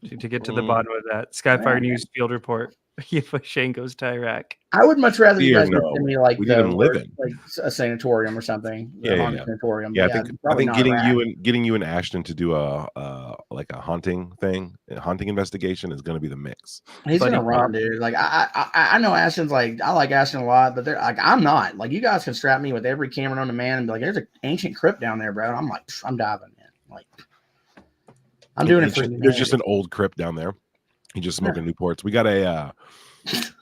to get to the bottom of that. Skyfire Yeah. News field report. UFO Shane goes to Iraq. I would much rather you Fear, guys no. send me like We need him living. like a sanatorium or something. Yeah, a yeah, haunted yeah. sanatorium. Yeah, But I think probably not getting Iraq. you and Ashton to do a hunting thing, a hunting investigation is going to be the mix. He's Buddy gonna run, cop. dude. Like I know Ashton's like I like Ashton a lot, but they're like I'm not. Like you guys can strap me with every camera known to man and be like, "There's an ancient crypt down there, bro." I'm like, I'm diving in. Like I'm doing it for There's just an old crypt down there. He's just smoking Newports. We got a.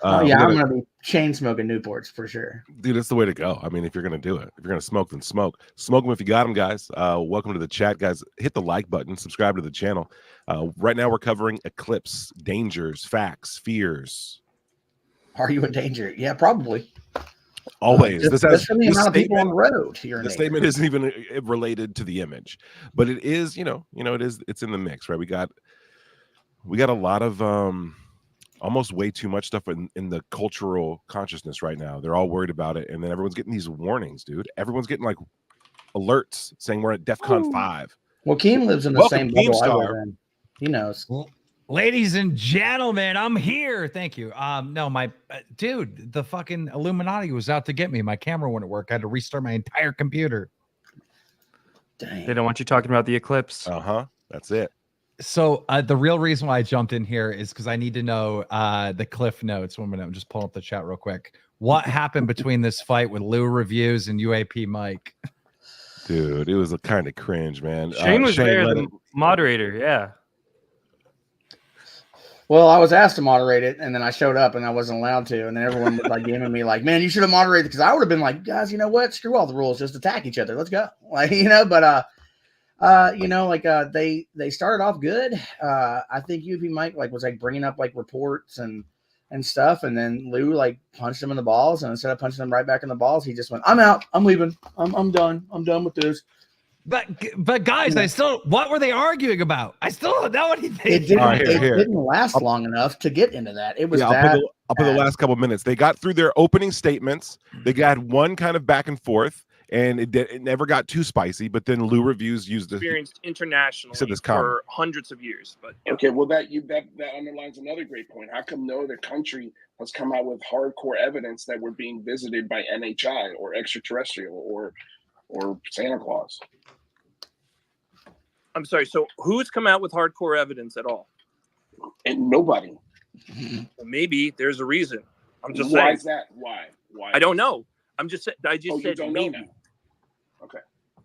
Oh we yeah, got I'm a- gonna be chain smoking Newports for sure. Dude, that's the way to go. I mean, if you're gonna do it, if you're gonna smoke, then smoke. Smoke them if you got them, guys. Welcome to the chat, guys. Hit the like button, subscribe to the channel. Right now, we're covering eclipse, dangers, facts, fears. Are you in danger? Yeah, probably. Always. Just for the amount of people on the road here. The statement isn't even related to the image, but it is. It's in the mix, right? We got a lot of almost way too much stuff in the cultural consciousness right now. They're all worried about it, and then everyone's getting these warnings, dude. Everyone's getting like alerts saying we're at DEFCON 5. Well, Keem lives in the same bubble I live in. He knows. Ladies and gentlemen, I'm here. Thank you. No, my dude, the fucking Illuminati was out to get me. My camera wouldn't work. I had to restart my entire computer. Dang. They don't want you talking about the eclipse. That's it. So the real reason why I jumped in here is because I need to know the cliff notes. 1 minute, I'm just pulling up the chat real quick. What happened between this fight with Lou Reviews and UAP Mike? Dude, it was a kind of cringe, man. Shane was there, the moderator. Yeah. Well, I was asked to moderate it, and then I showed up, and I wasn't allowed to. And then everyone was like giving me like, "Man, you should have moderated," because I would have been like, "Guys, you know what? Screw all the rules. Just attack each other. Let's go." Like, But they started off good. I think UP Mike was bringing up reports and stuff, and then Lou punched him in the balls, and instead of punching him right back in the balls, he just went, "I'm out. I'm leaving. I'm done. I'm done with this." But guys, what were they arguing about? I still don't know anything. It didn't last long enough to get into that. It was I'll put the last couple minutes. They got through their opening statements. They got one kind of back and forth, and it never got too spicy. But then Lou Reviews used experienced internationally this comment. for hundreds of years. But okay, well that underlines another great point. How come no other country has come out with hardcore evidence that we're being visited by NHI or extraterrestrial or Santa Claus? I'm sorry. So who's come out with hardcore evidence at all? And nobody. Well, maybe there's a reason. I'm just saying. Why is that? Why? I don't know. I'm just. I just said don't maybe. Know that. Okay.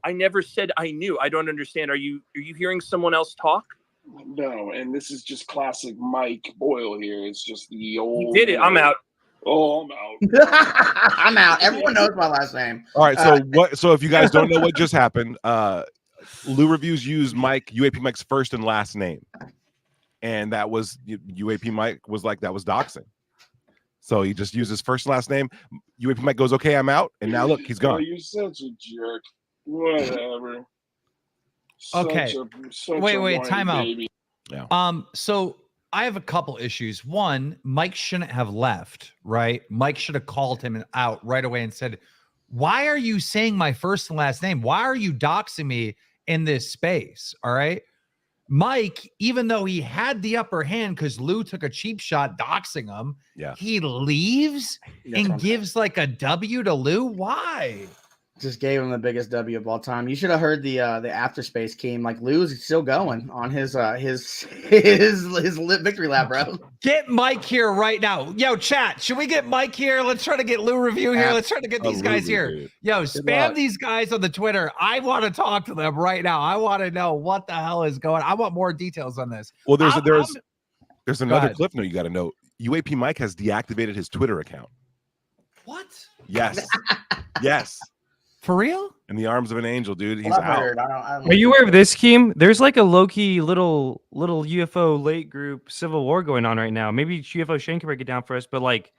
I never said I knew. I don't understand. Are you hearing someone else talk? No, and this is just classic Mike Boyle here. It's just the old. He did it. I'm out. Oh, I'm out. I'm out. Everyone knows my last name. All right. So so if you guys don't know what just happened, Lou Reviews used UAP Mike's first and last name, and that was UAP Mike was like that was doxing. So he just used his first and last name. UAP Mike goes, "Okay, I'm out," and now look, he's gone. Oh, you're such a jerk. Whatever. Okay. Wait, time out. Yeah. So I have a couple issues. One, Mike shouldn't have left, right? Mike should have called him out right away and said, "Why are you saying my first and last name? Why are you doxing me in this space?" All right. Mike, even though he had the upper hand because Lou took a cheap shot doxing him, he leaves and gives like a W to Lou. Why? Just gave him the biggest W of all time. You should have heard the after space came. Like Lou's still going on his victory lap, bro. Get Mike here right now. Yo, chat. Should we get Mike here? Let's try to get Lou Review here. Let's try to get these guys here. Dude. Yo, spam these guys on the Twitter. I want to talk to them right now. I want to know what the hell is going on. I want more details on this. Well, there's another clip note you got to know. UAP Mike has deactivated his Twitter account. What? Yes. Yes. For real? In the arms of an angel, dude. He's out. Are you aware of this, Keem? There's like a low-key little UFO late group civil war going on right now. Maybe UFO Shane can break it down for us, but like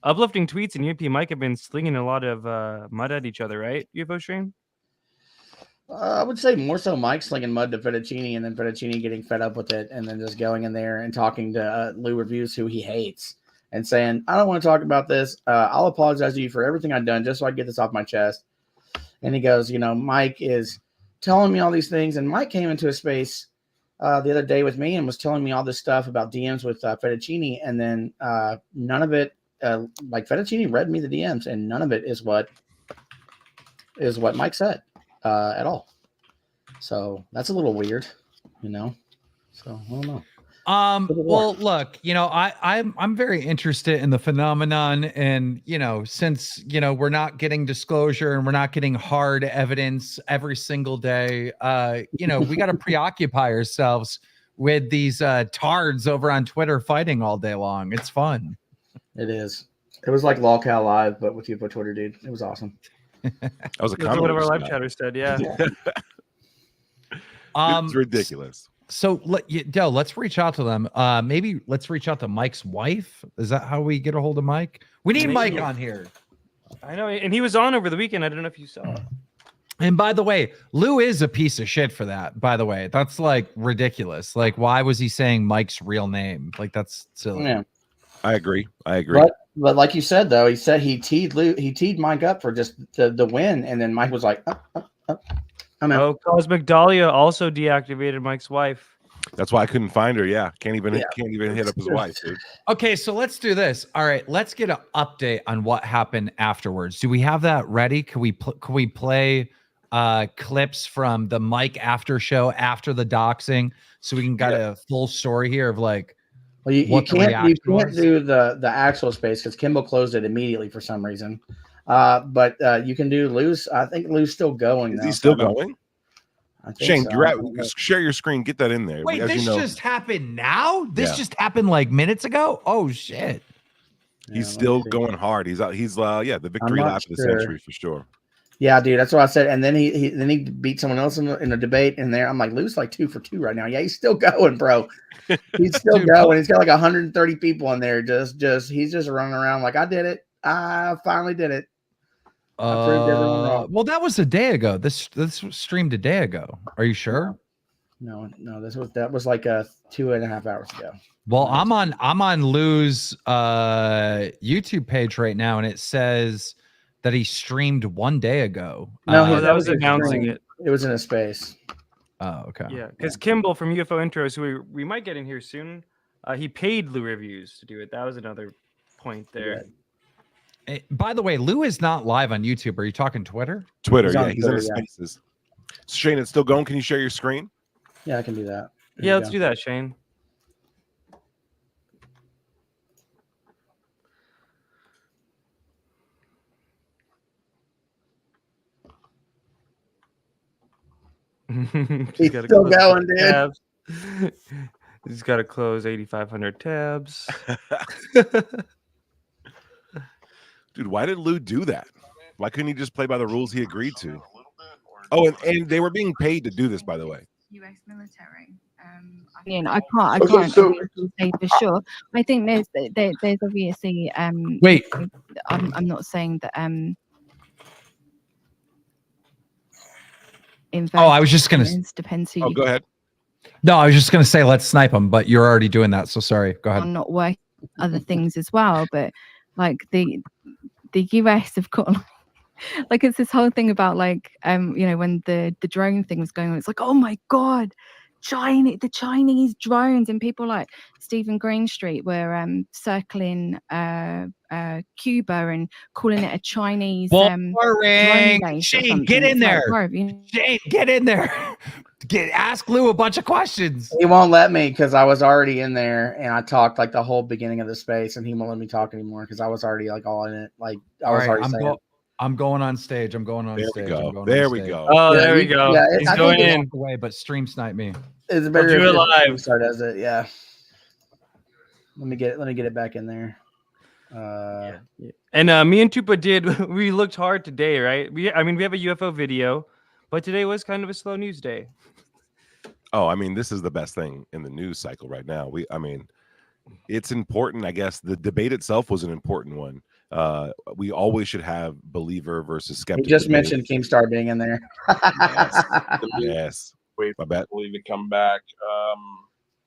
uplifting tweets and UP Mike have been slinging a lot of mud at each other, right? UFO Shane? I would say more so Mike slinging mud to Fettuccine and then Fettuccine getting fed up with it and then just going in there and talking to Lou Reviews, who he hates, and saying, "I don't want to talk about this. I'll apologize to you for everything I've done just so I can get this off my chest." And he goes, Mike is telling me all these things. And Mike came into a space the other day with me and was telling me all this stuff about DMs with Fettuccine. And then none of it, Fettuccine read me the DMs, and none of it is what Mike said at all. So that's a little weird, So I don't know. Well, look, I'm very interested in the phenomenon, and since we're not getting disclosure and we're not getting hard evidence every single day, we got to preoccupy ourselves with these tards over on Twitter fighting all day long. It's fun. It is. It was like LolCal Live, but with UFO Twitter, dude. It was awesome. That was That's what one of our live chatters said. Yeah. It's ridiculous. So let's reach out to them. Maybe let's reach out to Mike's wife. Is that how we get a hold of Mike? We need Mike on here. I know, and he was on over the weekend. I don't know if you saw it. And by the way, Lou is a piece of shit for that. By the way, that's like ridiculous. Like, why was he saying Mike's real name? Like, that's silly. Yeah. I agree. I agree. But like you said though, he said he teed Mike up for just the win, and then Mike was like, I'm out. Oh, Cosmic Dahlia also deactivated Mike's wife. That's why I couldn't find her. Yeah, can't even hit up his wife, dude. Okay, so let's do this. All right, let's get an update on what happened afterwards. Do we have that ready? Can we play clips from the Mike after show after the doxing, so we can get a full story here of like. Well, you can't do the actual space because Kimball closed it immediately for some reason. But you can do Lou's. I think Lou's still going. Is now, he still so going? I think Shane, so. you're at, share your screen. Get that in there. Wait, As this you know, just happened now? This Yeah. just happened like minutes ago? Oh shit. he's still going hard. He's out. He's the victory not lap of the sure. century for sure. Yeah, dude, that's what I said. And then he beat someone else in a debate in there. I'm like, Lou's like 2 for 2 right now. Yeah, he's still going, bro. He's still going. He's got like 130 people in there. He's just running around like, I did it. I finally did it. I proved everyone wrong. Well, that was a day ago. This was streamed a day ago. Are you sure? No, that was like 2.5 hours ago. Well, I'm on Lou's YouTube page right now, and it says that he streamed 1 day ago. No, that was his announcing stream. it. It was in a space. Oh, okay. Yeah, because Kimball from UFO Intros, who we might get in here soon, he paid Lou Reviews to do it. That was another point there. By the way, Lou is not live on YouTube. Are you talking Twitter? Twitter, He's on yeah, he's in his Twitter, yeah. spaces. Shane, it's still going. Can you share your screen? Yeah, I can do that. Yeah, let's do that, Shane. He's still going, dude. Tabs. He's got to close 8,500 tabs. Dude, why did Lou do that? Why couldn't he just play by the rules he agreed to? Oh, and they were being paid to do this, by the way. US military. I can't say for sure. I think there's obviously Wait. I'm not saying that Oh, I was just gonna. depends who Oh, you go ahead. No, I was just gonna say let's snipe him, but you're already doing that. So sorry. Go are ahead. not working other things as well. But like the US have got like it's this whole thing about like when the drone thing was going on, it's like, oh my god, the Chinese drones, and people like Stephen Greenstreet were circling Cuba and calling it a Chinese drone base. Shane, get in there. Shane, get in there. Ask Lou a bunch of questions. He won't let me because I was already in there and I talked like the whole beginning of the space, and he won't let me talk anymore because I was already like all in it. Like I was already saying. I'm going on stage. I'm going on There stage. we go. I'm going There on we stage. go. Oh, Yeah, there we go. yeah, He's I going think in. Walk away, but stream snipe me. It's better do it if live. Star does it. Yeah. Let me get it back in there. And me and Tupa we looked hard today, right? We have a UFO video, but today was kind of a slow news day. Oh, I mean, this is the best thing in the news cycle right now. It's important. I guess the debate itself was an important one. We always should have believer versus He skeptic. just debate. mentioned Keemstar being in there. Yes. Wait My for bad. Lee to come back.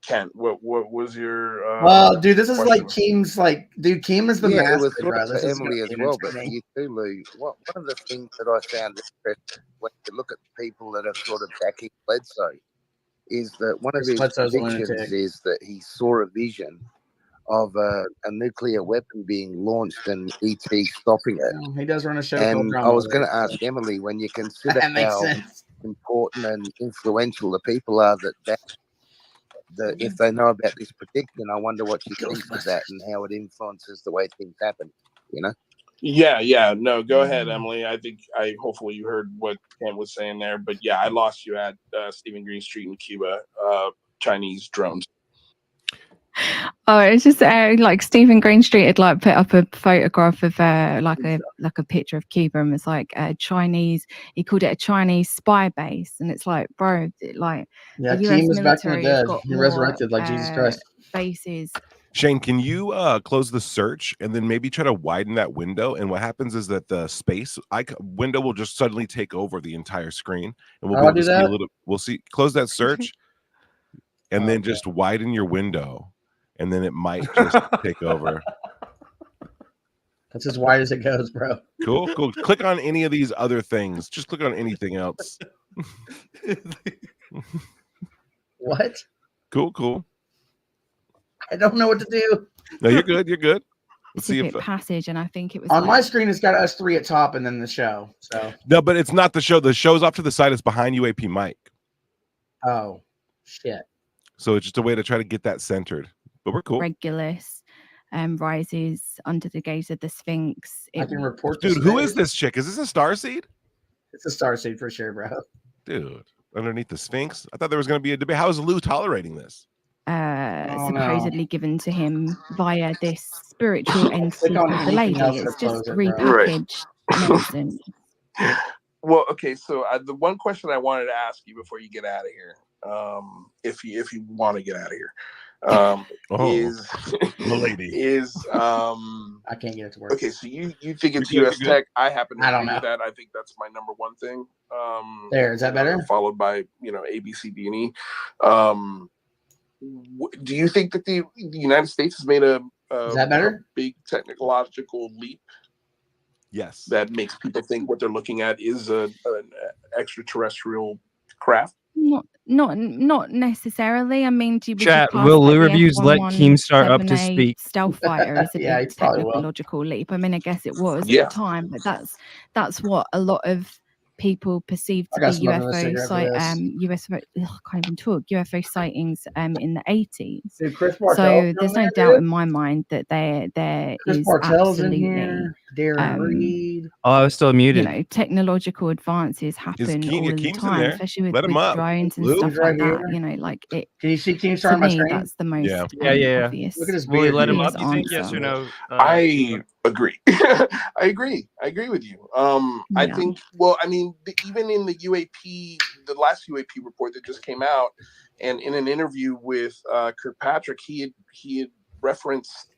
Kent, what was your? Well, dude, this is question? like Keem's. Like, dude, Keem is the Yeah, it master, was sort bro. of This for is Emily gonna as be well, but for entertaining. you too, Lou. One of the things that I found interesting when you look at people that are sort of backing Bledsoe is that one of his Bledsoe's a predictions lunatic. is that he saw a vision of a nuclear weapon being launched and ET stopping it. Oh, he does run a show called And Drama I was Alert, going to so- ask Emily, when you consider That makes how sense. important and influential the people are that if they know about this prediction, I wonder what she thinks of that and how it influences the way things happen. Yeah. No, go ahead, Emily. Hopefully you heard what Kent was saying there, but yeah, I lost you at Stephen Greenstreet in Cuba. Chinese drones. Oh, it's just like Stephen Greenstreet had like put up a photograph of like a picture of Cuba and was like a Chinese. He called it a Chinese spy base, and it's like, bro, like Yeah, the US Keem is back from the military has dead. got He more, resurrected like Jesus Christ. bases Shane, can you close the search and then maybe try to widen that window? And what happens is that the space window will just suddenly take over the entire screen, and we'll be able to see a little. We'll see. Close that search, and then just widen your window, and then it might just take over. That's as wide as it goes, bro. Cool. Click on any of these other things. Just click on anything else. What? Cool. I don't know what to do. No, you're good. Let's see if passage, and I think it was on my screen. It's got us three at top, and then the show. So no, but it's not the show. The show's off to the side. It's behind UAP Mike. Oh shit! So it's just a way to try to get that centered. But we're cool. Regulus rises under the gaze of the Sphinx. I can report. Dude, who is this chick? Is this a Starseed? It's a Starseed for sure, bro. Dude, underneath the Sphinx. I thought there was going to be a debate. How is Lou tolerating this? Supposedly given to him via this spiritual entity of the lady. It's just repackaged medicine. Well, okay. So the one question I wanted to ask you before you get out of here, if you want to get out of here, I can't get it to work. Okay, so you think it's US Tech? I happen to agree with that. I think that's my number one thing. There, is that better? Followed by A, B, C, D, and E. Do you think that the United States has made a big technological leap? Yes. That makes people think what they're looking at is an extraterrestrial craft? Not necessarily. I mean, Chat, will Lou Reviews let Keemstar up to speak? Stealth fighter is a Yeah, big he probably will. technological leap. I mean, I guess it was Yeah. at the time, but that's what a lot of people perceived I to got be some other cigarette for this. can't even talk, UFO sightings in the 80s. Dude, Chris Bartell's So down there's no there, doubt dude. in my mind that there Chris is Bartell's in absolutely here. Darren Reed. Oh, I was still muted. technological advances happen all the Keem's in time, there. especially with, Let him up. drones and Lou? stuff He's right like that. here. Like it. Can you see Keemstar To on my me, screen? that's the most Yeah. obvious. Look at his Will he beard. let him dude. up? Do you think yes answer. or no? I agree. I agree with you. I Yeah. think. Well, I mean, even in the UAP, the last UAP report that just came out, and in an interview with Kirkpatrick, he had referenced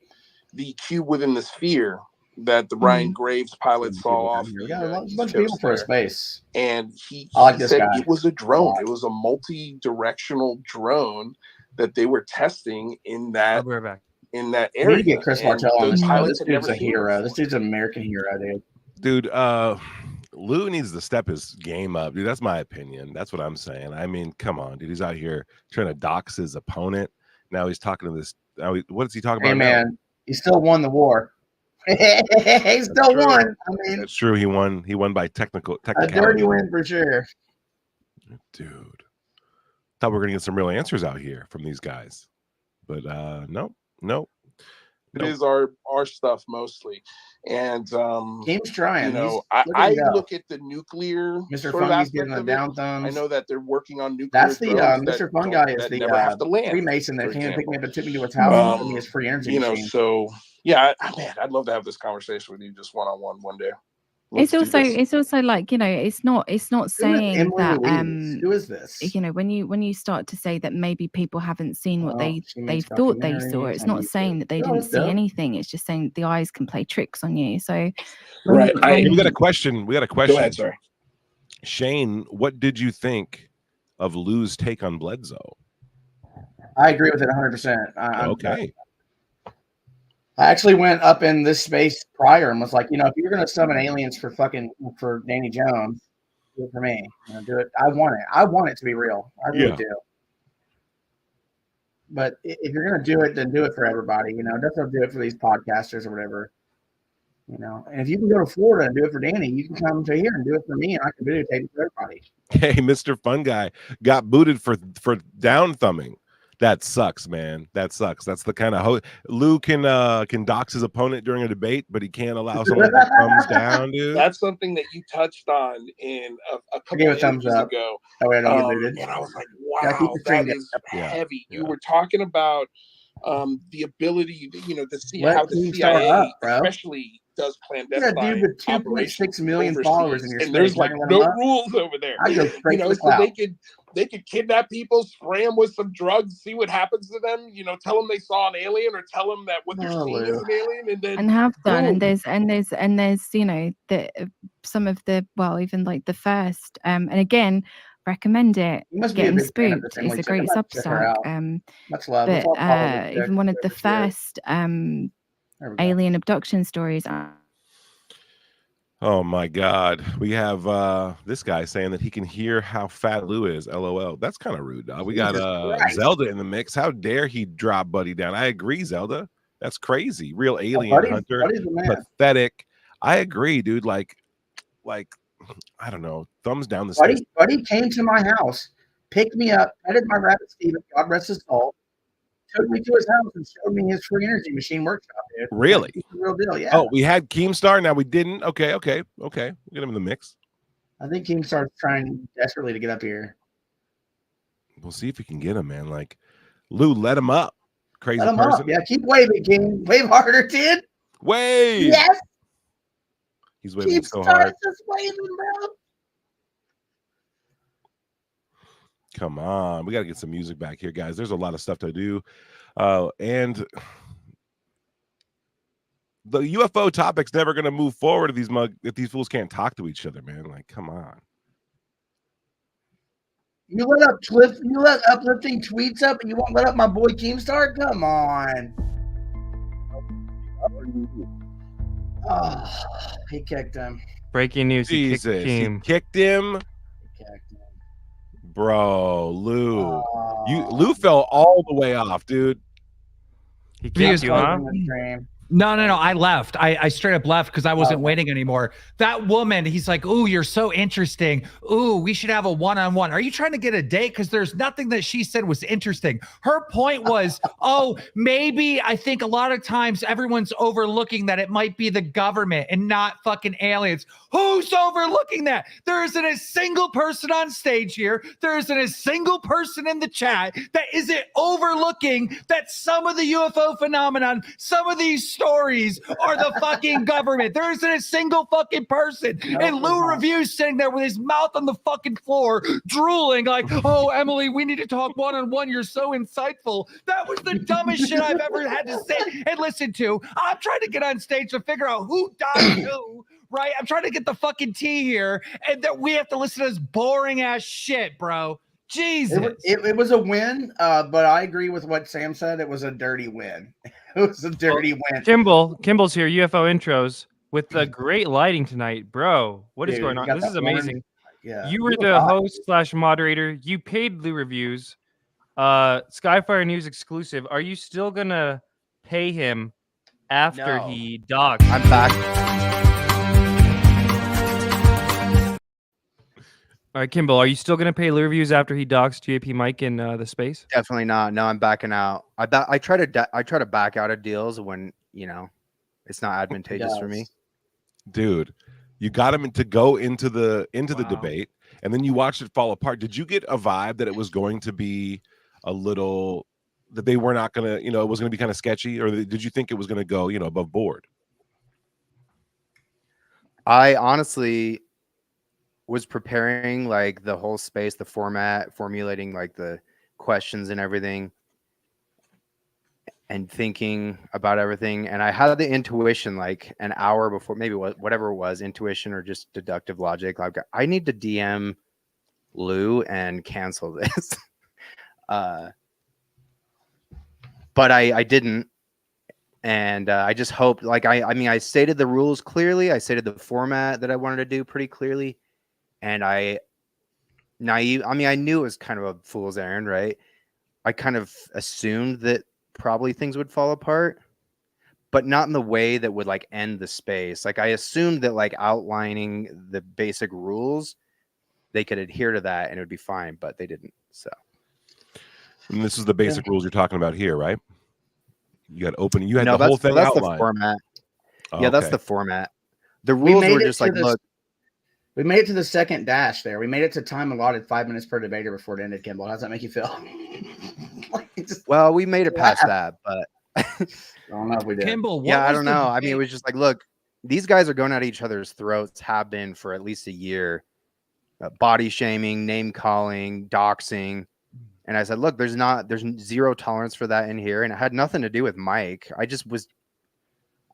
the cube within the sphere that the Ryan Graves pilot saw off. We got a bunch of people for a space. And he I like this said guy. it was a drone. It was a multi-directional drone that they were testing in that We're back. in that We area. need to get Chris And Martell on those this show. pilots This had dude's never a seen it hero. before. This dude's an American hero, dude. Dude, Lou needs to step his game up, dude. That's my opinion. That's what I'm saying. I mean, come on, dude. He's out here trying to dox his opponent. Now he's talking to this. What is he talking Hey about? man, he still won the war. He still won. I mean, That's true. He won. He won by a technicality. dirty win for sure. Dude. Thought we were gonna get some real answers out here from these guys, but no. It is our stuff mostly, and Game's trying. you know, Look I at him go. look at the nuclear Mr. sort of Fungy's aspect getting the of down it. thumbs. I know that they're working on nuclear. That's the drones Mr. that Fun guy is that the never have to land. Freemason that for came and picked me up example. and took me to his house and took me his free energy You know, machine. so yeah, man, I'd love to have this conversation with you just one-on-one one day. It's Let's do this. also like, it's not saying Emily that Louise? Who is this? when you start to say that maybe people haven't seen what Well, she makes they thought they saw, documentaries it's on not YouTube. saying that they Oh, didn't that's see dope. anything. It's just saying the eyes can play tricks on you. So Right. Hey, we got a question. Go ahead, sorry. Shane, what did you think of Lou's take on Bledsoe? I agree with it 100%. Okay. I actually went up in this space prior and was like, if you're gonna summon aliens for Danny Jones, do it for me. Do it. I want it. I want it to be real. I really Yeah. do. But if you're gonna do it, then do it for everybody. Don't do it for these podcasters or whatever. And if you can go to Florida and do it for Danny, you can come to here and do it for me, and I can videotape it for everybody. Hey, Mr. Fun Guy got booted for down thumbing. That sucks, man. That sucks. That's the kind of Lou can dox his opponent during a debate, but he can't allow someone to thumbs down, dude. That's something that you touched on in a couple Give a of thumbs interviews up. ago. That way I don't get booted. And I was like, Gotta keep wow, the string that is Yeah. heavy. You were talking about the ability, to see Let how the Keemstar CIA, up, bro. especially does You're a clandestine dude with 2.6 operations million overseas, followers in your and space. there's You're like not gonna let no 'em up? rules over there. I'd go straight to the So cloud. they could kidnap people, spray them with some drugs, see what happens to them. Tell them they saw an alien, or tell them that what they're Oh, seeing is an alien, and then And have done, and boom. there's the some of the, well, even like the first, and again, recommend it. You must be a Getting big fan of Spooked this, is Emily. a Check her great out. Check her Substack. out. Much love. Let's But all follow this chick, even one of the whoever she is. first There we go. alien abduction stories. Oh my God. We have this guy saying that he can hear how fat Lou is. LOL. That's kind of rude, dog. We got Jesus Christ. Zelda in the mix. How dare he drop Buddy down? I agree, Zelda. That's crazy. Real alien hunter. Buddy's the man. Pathetic. I agree, dude. Like I don't know. Thumbs down the stairs. Buddy came to my house, picked me up, petted my rabbit Steven, God rest his soul, took me to his house and showed me his free energy machine workshop. Dude. Really? It's the real deal, yeah. Oh, we had Keemstar. Now we didn't. Okay. We'll get him in the mix. I think Keemstar's trying desperately to get up here. We'll see if we can get him, man. Like Lou, let him up. Crazy Let him person. up. Yeah, keep waving, King. Wave harder, kid. Wave. Yes. He's waving Keep so stars hard. just waving, bro. Come on. We got to get some music back here, guys. There's a lot of stuff to do. And the UFO topic's never going to move forward if these fools can't talk to each other, man. Like, come on. You let uplifting tweets up, and you won't let up my boy Keemstar? Come on. Oh, he kicked him. Breaking news. He kicked Jesus. He Keem. kicked him. Bro, Lou. Lou fell all the way off, dude. He kicked you, huh? No. I left. I straight up left because I wasn't waiting anymore. That woman, he's like, "Ooh, you're so interesting. Ooh, we should have a one-on-one. Are you trying to get a date? Because there's nothing that she said was interesting. Her point was, oh, maybe I think a lot of times everyone's overlooking that it might be the government and not fucking aliens. Who's overlooking that? There isn't a single person on stage here. There isn't a single person in the chat that isn't overlooking that some of the UFO phenomenon, some of these stories are the fucking government. There isn't a single fucking person. And Lou Review's sitting there with his mouth on the fucking floor, drooling like, oh, Emily, we need to talk one-on-one. You're so insightful. That was the dumbest shit I've ever had to sit and listen to. I'm trying to get on stage to figure out who died who, right? I'm trying to get the fucking tea here, and that we have to listen to this boring ass shit, bro. Jesus. It was a win, but I agree with what Sam said. It was a dirty win. It was a dirty win. Kimball's here, UFO intros, with the great lighting tonight, bro. What is Dude, going you on? got This is that orange- amazing. Yeah. You were the host/moderator. You paid Lou Reviews. Skyfire News exclusive. Are you still gonna pay him after No. he docked? I'm back. All right, Kimball, are you still gonna pay Lou Reviews after he docks GAP Mike in the space? Definitely not. No, I'm backing out. I try to back out of deals when it's not advantageous for me. Dude, you got him to go into the debate, and then you watched it fall apart. Did you get a vibe that it was going to be a little, that they were not gonna, it was gonna be kind of sketchy, or did you think it was gonna go, above board? I honestly was preparing like the whole space, the format, formulating like the questions and everything, and thinking about everything. And I had the intuition like an hour before, maybe whatever it was, intuition or just deductive logic. Like, I need to DM Lou and cancel this. But I didn't. And I just hoped, like, I mean, I stated the rules clearly. I stated the format that I wanted to do pretty clearly. And I knew it was kind of a fool's errand, right? I kind of assumed that probably things would fall apart, but not in the way that would like end the space. Like, I assumed that like outlining the basic rules, they could adhere to that and it would be fine, but they didn't. So. And this is the basic rules you're talking about here, right? You had open. You had No, the whole thing that's outlined. the format. Oh, yeah, that's okay. the format. The rules were just like, look. We made it to the second dash there. We made it to time allotted 5 minutes per debater before it ended, Kimball. How does that make you feel? Well, we made it past that, but I don't know if we did. Kimball, what yeah, I was don't the know. I mean, it was just like, look, these guys are going at each other's throats, have been for at least a year, body shaming, name calling, doxing. And I said, look, there's zero tolerance for that in here. And it had nothing to do with Mike.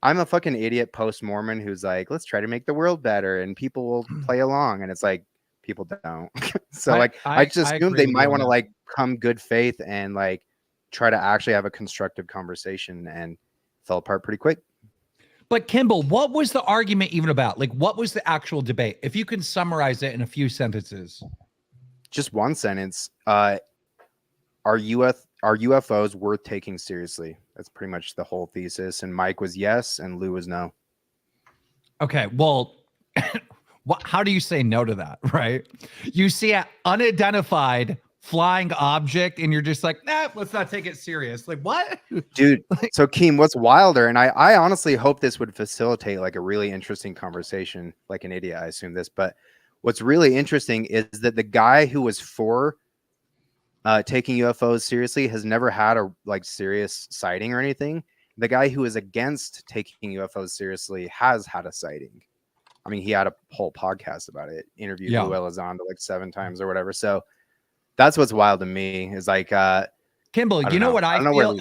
I'm a fucking idiot post-Mormon who's like, let's try to make the world better and people will play along. And it's like, people don't. So I just assumed they might want to like come good faith and like try to actually have a constructive conversation, and fell apart pretty quick. But Kimball, what was the argument even about? Like, what was the actual debate? If you can summarize it in a few sentences. Just one sentence. Are UFOs worth taking seriously? That's pretty much the whole thesis. And Mike was yes, and Lou was no. Okay, well, how do you say no to that, right? You see an unidentified flying object, and you're just like, nah, let's not take it serious. Like, what? Dude, so Keem, what's wilder, and I honestly hope this would facilitate like a really interesting conversation, like an idiot, I assume this, but what's really interesting is that the guy who was for taking UFOs seriously has never had a like serious sighting or anything. The guy who is against taking UFOs seriously has had a sighting. I mean, he had a whole podcast about it, interviewed Lou Elizondo like 7 times or whatever. So that's what's wild to me is like, Kimball, you know what I feel?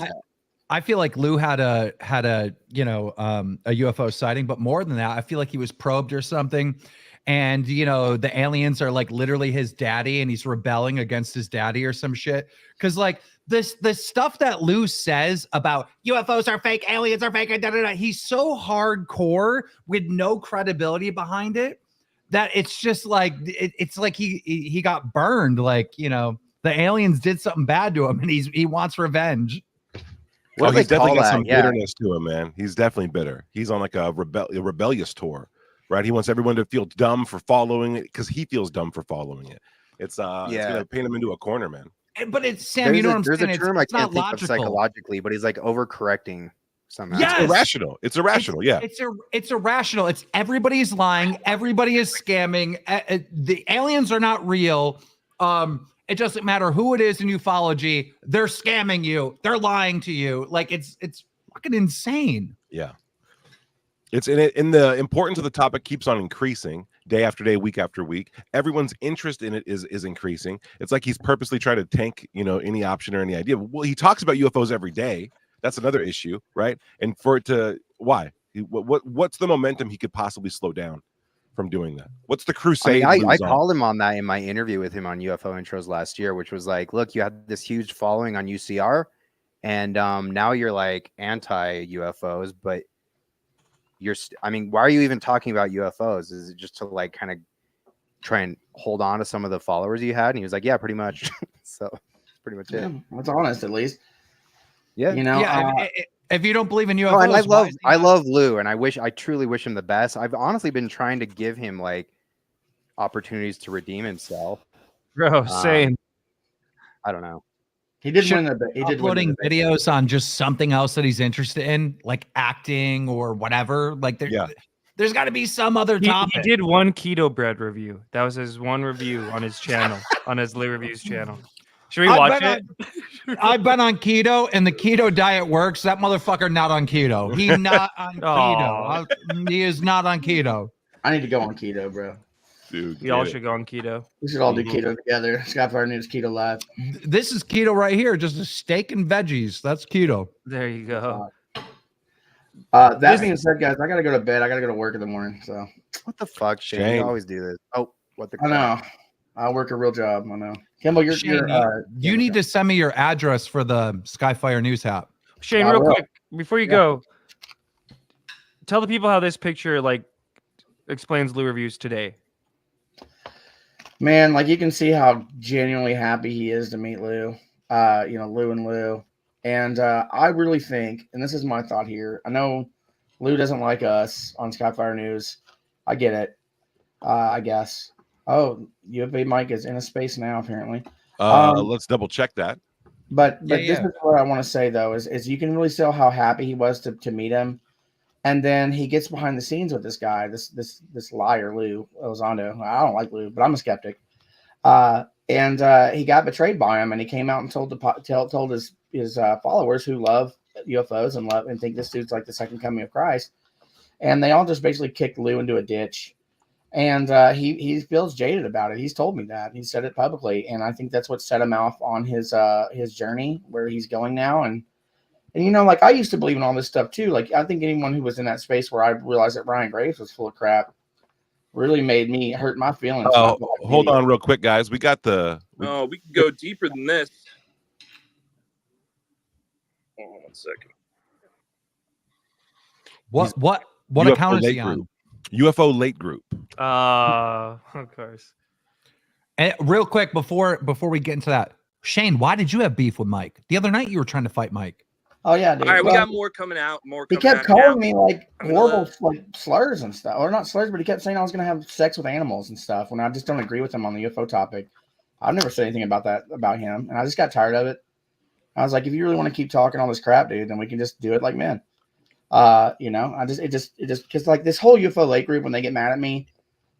I feel like Lou had a you know a UFO sighting, but more than that, I feel like he was probed or something. And, you know, the aliens are like literally his daddy and he's rebelling against his daddy or some shit. Cause like the stuff that Lou says about UFOs are fake, aliens are fake, he's so hardcore with no credibility behind it that it's just like, it's like he got burned. Like, you know, the aliens did something bad to him and he wants revenge. Well, he's definitely got some bitterness to him, man. He's definitely bitter. He's on like a rebellious tour. Right, he wants everyone to feel dumb for following it because he feels dumb for following it. It's gonna paint him into a corner, man. But it's Sam. You know what I'm saying? There's a term I can't think logical. of psychologically, but he's like overcorrecting somehow. Yes. It's irrational. It's irrational. It's irrational. It's everybody's lying. Everybody is scamming. The aliens are not real. It doesn't matter who it is in ufology. They're scamming you. They're lying to you. Like it's fucking insane. Yeah. It's in the importance of the topic keeps on increasing day after day, week after week. Everyone's interest in it is increasing. It's like he's purposely trying to tank, you know, any option or any idea. Well, he talks about UFOs every day. That's another issue, right? And for it to what's the momentum he could possibly slow down from doing that? What's the crusade? I called him on that in my interview with him on UFO Intros last year, which was like, look, you had this huge following on UCR, and now you're like anti-UFOs, but I mean, why are you even talking about UFOs? Is it just to like kind of try and hold on to some of the followers you had? And he was like, yeah, pretty much. So that's pretty much it. Yeah, that's honest, at least. Yeah. You know, if you don't believe in UFOs, and I love Lou, and I truly wish him the best. I've honestly been trying to give him like opportunities to redeem himself. Bro, same. I don't know. He did win the. He did uploading videos on just something else that he's interested in, like acting or whatever. Like there's got to be some other topic. He did one keto bread review. That was his one review on his channel, on his Lou Reviews channel. Should we watch it? I've been on keto, and the keto diet works. That motherfucker not on keto. He's not on keto. He is not on keto. I need to go on keto, bro. Dude, we all should go on keto. We should all do keto together. Skyfire News Keto Live. This is keto right here. Just a steak and veggies. That's keto. There you go. That being said, guys, I gotta go to bed. I gotta go to work in the morning. So what the fuck, Shane? You always do this. Oh, what the? I know. I work a real job. I know. Kimball, you need to send me your address for the Skyfire News app. Shane, real quick before you go, tell the people how this picture like explains Lou Reviews today. Man, like you can see how genuinely happy he is to meet Lou. You know, Lou and Lou. And I really think, and this is my thought here, I know Lou doesn't like us on Skyfire News. I get it. I guess. Oh, UFA Mike is in a space now, apparently. Let's double check that. But this is what I want to say though, is you can really tell how happy he was to meet him. And then he gets behind the scenes with this guy, this liar, Lou Elizondo. I don't like Lou, but I'm a skeptic. And he got betrayed by him, and he came out and told his followers who love UFOs and think this dude's like the second coming of Christ. and they all just basically kicked Lou into a ditch. And he feels jaded about it. He's told me that. He said it publicly, and I think that's what set him off on his journey where he's going now. And you know, like I used to believe in all this stuff too. Like I think anyone who was in that space where I realized that Ryan Graves was full of crap really made me hurt my feelings. Oh, hold on, real quick, guys. We got the. Oh, we can go deeper than this. Hold on 1 second. What UFO account is late he on? group. UFO late group. Of course. And real quick before we get into that, Shane, why did you have beef with Mike? The other night you were trying to fight Mike. Oh yeah, dude. All right, we Well, got more coming out. he kept calling me like horrible like slurs and stuff, or not slurs, but he kept saying I was gonna have sex with animals and stuff. When I just don't agree with him on the UFO topic, I've never said anything about that about him, and I just got tired of it. I was like, if you really want to keep talking all this crap, dude, then we can just do it like men. You know, it just because like this whole UFO late group, when they get mad at me,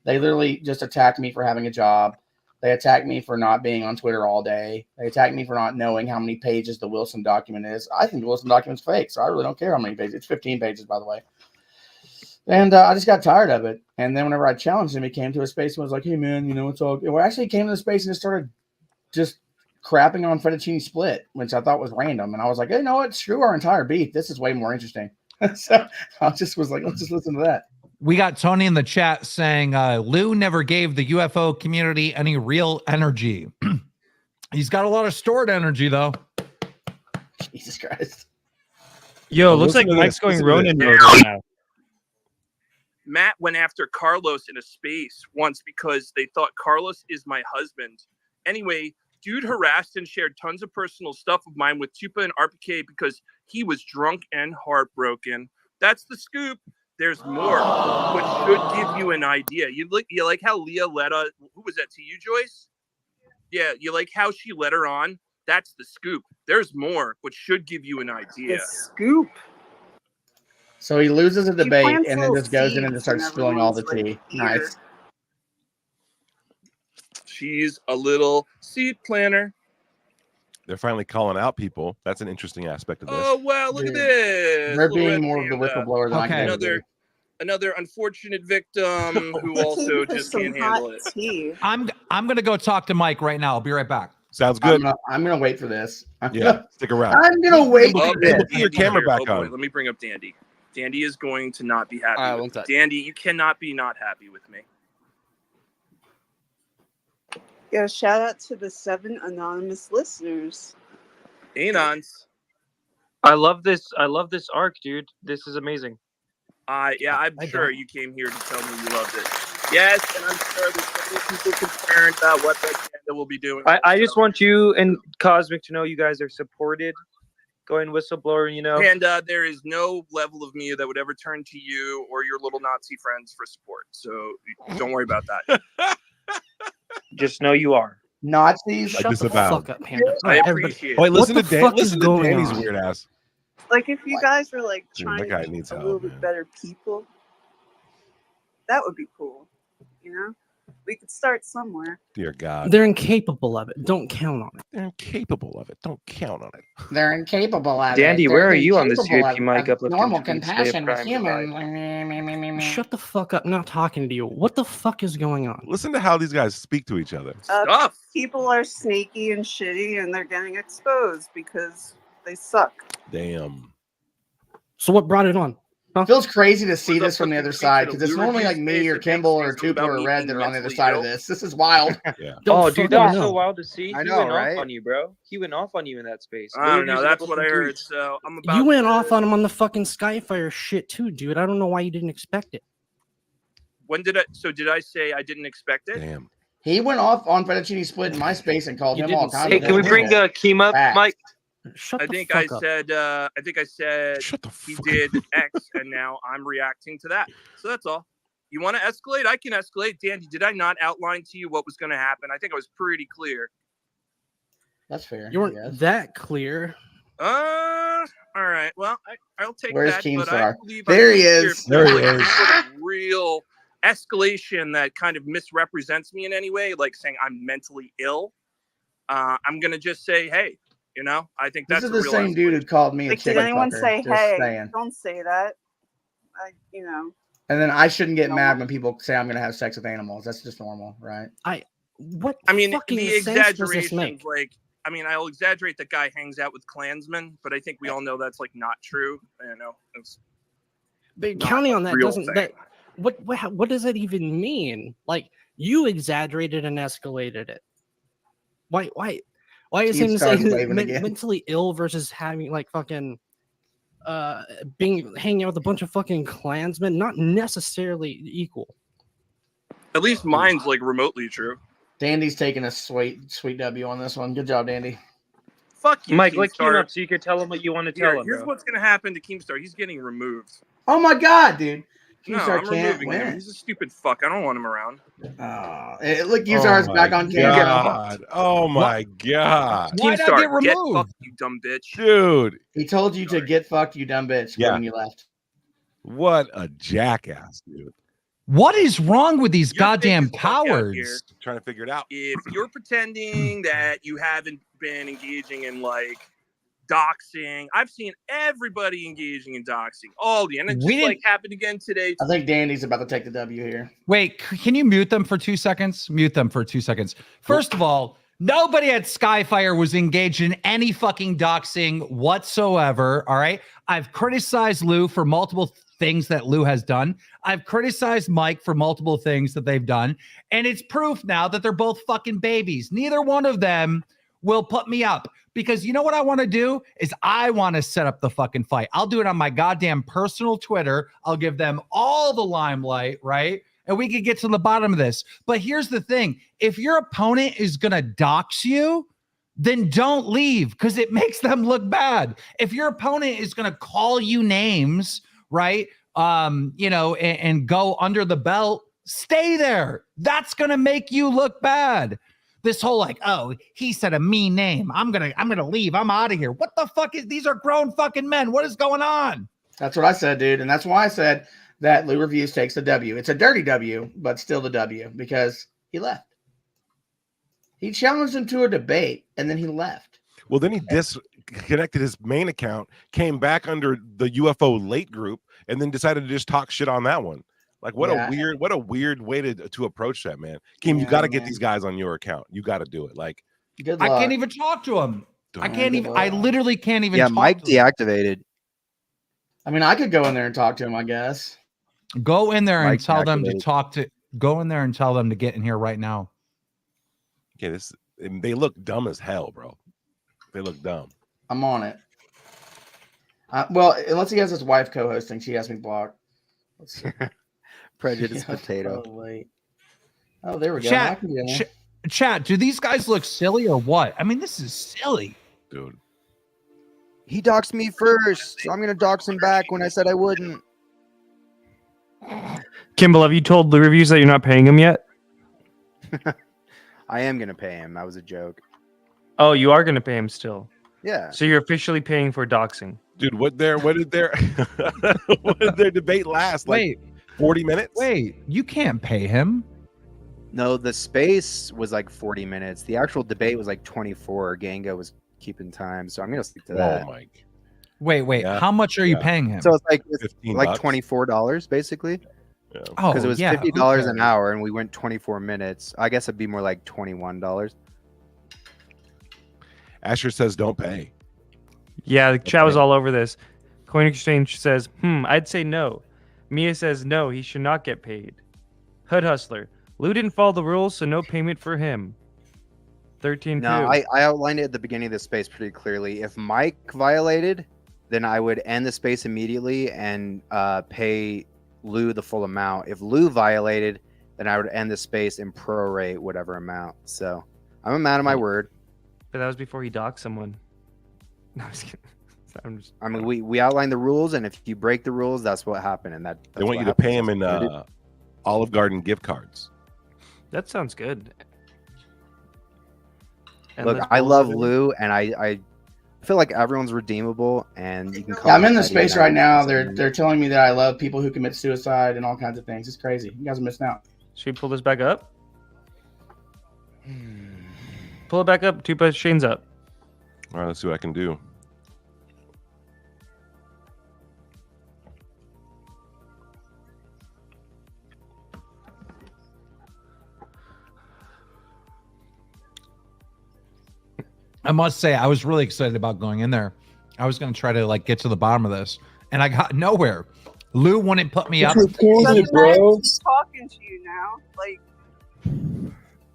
they literally just attack me for having a job. They attack me for not being on Twitter all day. They attack me for not knowing how many pages the Wilson document is. I think the Wilson document's fake, so I really don't care how many pages. It's 15 pages, by the way. And I just got tired of it. And then whenever I challenged him, he came to a space and was like, hey, man, you know, it's all good. Well, actually, he came to the space and just started just crapping on Fettuccine Split, which I thought was random. And I was like, hey, you know what? Screw our entire beef. This is way more interesting. So I just was like, let's just listen to that. We got Tony in the chat saying Lou never gave the UFO community any real energy. He's got a lot of stored energy, though. Jesus Christ. Yo, looks like Mike's going Ronin mode right now. Matt went after Carlos in a space once because they thought Carlos is my husband. Anyway, dude harassed and shared tons of personal stuff of mine with Tupa and RPK because he was drunk and heartbroken. That's the scoop. There's more, which should give you an idea. You like how Leah let who was that to you, Joyce? Yeah, you like how she let her on? That's the scoop. There's more, which should give you an idea. The scoop. So he loses a debate plants and then little just goes in and seeds just starts and spilling all the everyone's tea. like, Nice. She's a little seed planter. They're finally calling out people. That's an interesting aspect of this. Oh wow, look at this. They're Little being red more of the panda. whistleblower than I can ever be. Another unfortunate victim who also just can't handle it. I'm gonna go talk to Mike right now. I'll be right back. Sounds good. I'm gonna wait for this. Yeah, stick around. I'm gonna wait Oh, for this. Put your camera here. back Oh, boy, on. let me bring up Dandy. Dandy is going to not be happy. All right, with one me. sec. Dandy, you cannot be not happy with me. Yeah, shout out to the 7 anonymous listeners. Anons. I love this arc, dude. This is amazing. Yeah, I'm sure you came here to tell me you loved it. Yes, and I'm sure there's so many people concerned about what the Panda will be doing. I just want you and Cosmic to know you guys are supported. Going whistleblower, you know. And there is no level of me that would ever turn to you or your little Nazi friends for support. So don't worry about that. Just know you are. Nazis. I disavow. Fuck up, Panda. I appreciate it. Wait, listen What to the Dan. fuck is Listen to going Danny's on? weird ass. Like, if you guys were like Dude, trying that guy to be needs a help, little bit better people, that would be cool. You know, we could start somewhere. Dear God. They're incapable of it. Don't count on it. They're incapable of it. Don't count on it. They're incapable of Dandy, it. where They're are you on this incapable UAP mic of uplifting normal tweets today, compassion with Prime humans. Shut the fuck up. I'm not talking to you. What the fuck is going on? Listen to how these guys speak to each other. People are sneaky and shitty, and they're getting exposed because they suck. Damn. So what brought it on? Huh? Feels crazy to see this from the other side because it's normally like me or Kimball or Tupa or Red that are on the other side of this. This is wild. Yeah. Oh, dude, that was so know. wild to see. I He know, went right? off on you, bro. He went off on you in that space. I don't Literally know. using That's the what I Wilson heard. tweets. So I'm about You went to- off on him on the fucking Skyfire shit too, dude. I don't know why you didn't expect it. When did I? So did I say I didn't expect it? Damn. He went off on Fettuccine Split in my space and called You him all didn't kinds say of Hey, can we bring Keem up, Facts. Mike? Shut I the think fuck I up. said. I think I said Shut the he fuck did X, and now I'm reacting to that. So that's all. You want to escalate? I can escalate. Dandy, did I not outline to you what was going to happen? I think I was pretty clear. That's fair. You weren't yes. that clear. All right. Well, I'll take Where's that. Keemstar? But I believe There he if is. There he there's, like, is. some sort of real escalation that kind of misrepresents me in any way, like saying I'm mentally ill. I'm gonna just say, hey, you know, I think This that's is a the real same dude who called me a Like, did chicken anyone fucker. say, Just "Hey, saying. don't say that"? you know. And then I shouldn't get mad when people say I'm gonna have sex with animals. That's just normal, right? What I mean, fucking the sense does this exaggerations, make? like, I mean, I'll exaggerate that guy hangs out with Klansmen, but I think we all know that's like not true. You know, it's But not counting a on that real doesn't thing. that what does that even mean? Like you exaggerated and escalated it. Why is him Keemstar's saying waving again. mentally ill versus having like fucking being hanging out with a bunch of fucking Klansmen not necessarily equal? At least mine's like remotely true. Dandy's taking a sweet W on this one. Good job, Dandy. Fuck you, Mike, let Keem Keemstar. up so you can tell him what you want to tell Here, him. here's Bro. what's gonna happen to Keemstar. He's getting removed. Oh my god, dude. No, Keemstar I'm can't removing him. win. He's a stupid fuck. I don't want him around. Look, Keemstar's back on camera. God. Oh my god. Keemstar, get fucked, you dumb bitch. Dude. He told you to get fucked, you dumb bitch, Yeah. when you left. What a jackass, dude. What is wrong with these goddamn cowards? Trying to figure it out. If you're pretending that you haven't been engaging in like doxing, I've seen everybody engaging in doxing. And it just like happened again today. I think Dandy's about to take the W here. Wait, can you mute them for 2 seconds? Mute them for 2 seconds. First of all, nobody at Skyfire was engaged in any fucking doxing whatsoever. All right. I've criticized Lou for multiple things that Lou has done. I've criticized Mike for multiple things that they've done. And it's proof now that they're both fucking babies. Neither one of them will put me up because you know what I want to do is I want to set up the fucking fight. I'll do it on my goddamn personal Twitter. I'll give them all the limelight, right? And we can get to the bottom of this. But here's the thing. If your opponent is going to dox you, then don't leave because it makes them look bad. If your opponent is going to call you names, right? And go under the belt, stay there. That's going to make you look bad. This whole like, oh, he said a mean name. I'm going to leave. I'm out of here. What the fuck is these are grown fucking men. What is going on? That's what I said, dude. And that's why I said that Lou Reviews takes the W. It's a dirty W, but still the W because he left. He challenged him to a debate and then he left. Well, then he disconnected his main account, came back under the UFO late group, and then decided to just talk shit on that one. Like, what a weird way to approach that, man. Keem, you got to get these guys on your account. You got to do it. Like, I can't even talk to him. I literally can't even. Yeah, talk Mike to him. deactivated. I mean, I could go in there and talk to him, I guess. Go in there and Mike's tell them to deactivated. go in there and tell them to get in here right now. okay, they look dumb as hell, bro. They look dumb. I'm on it. Well, unless he has his wife co-hosting, she has me blocked. Let's see. Prejudice Yeah, potato. probably. Oh, there we go. I Chat, can get in there. chat, do these guys look silly or what? I mean, this is silly. Dude. He doxed me first, so I'm gonna dox him back when I said I wouldn't. Kimball, have you told the reviews that you're not paying him yet? I am gonna pay him. That was a joke. Oh, you are going to pay him still. Yeah. So you're officially paying for doxing. Dude, what did their debate last? Like 40 minutes? Wait, you can't pay him. No, the space was like 40 minutes. The actual debate was like 24. Ganga was keeping time, so I'm gonna stick to that. Oh my. Wait, how much are you paying him? So it's like $15 $24 basically. Oh, Because it was yeah, who $50 an cares? hour, and we went 24 minutes. I guess it'd be more like $21. Asher says don't pay. Yeah, the chat was all over this. Coin Exchange says, I'd say no. Mia says, no, he should not get paid. Hood Hustler, Lou didn't follow the rules, so no payment for him. 13-2. No, I outlined it at the beginning of the space pretty clearly. If Mike violated, then I would end the space immediately and pay Lou the full amount. If Lou violated, then I would end the space and prorate whatever amount. So I'm a man of my word. But that was before he docked someone. No, I'm just kidding. I mean, we outlined the rules, and if you break the rules, that's what happened. And that's They want what you to pay him happens. in Olive Garden gift cards. That sounds good. Look, I love Lou, and I feel like everyone's redeemable, and you can call. Yeah, I'm in the me space petty, right and now. I- They're telling me that I love people who commit suicide and all kinds of things. It's crazy. You guys are missing out. Should we pull this back up? Pull it back up. Tupa, Shane's up. All right, let's see what I can do. I must say, I was really excited about going in there. I was going to try to like get to the bottom of this, and I got nowhere. Lou wouldn't put me up. Doesn't matter, he's talking to you now. Like,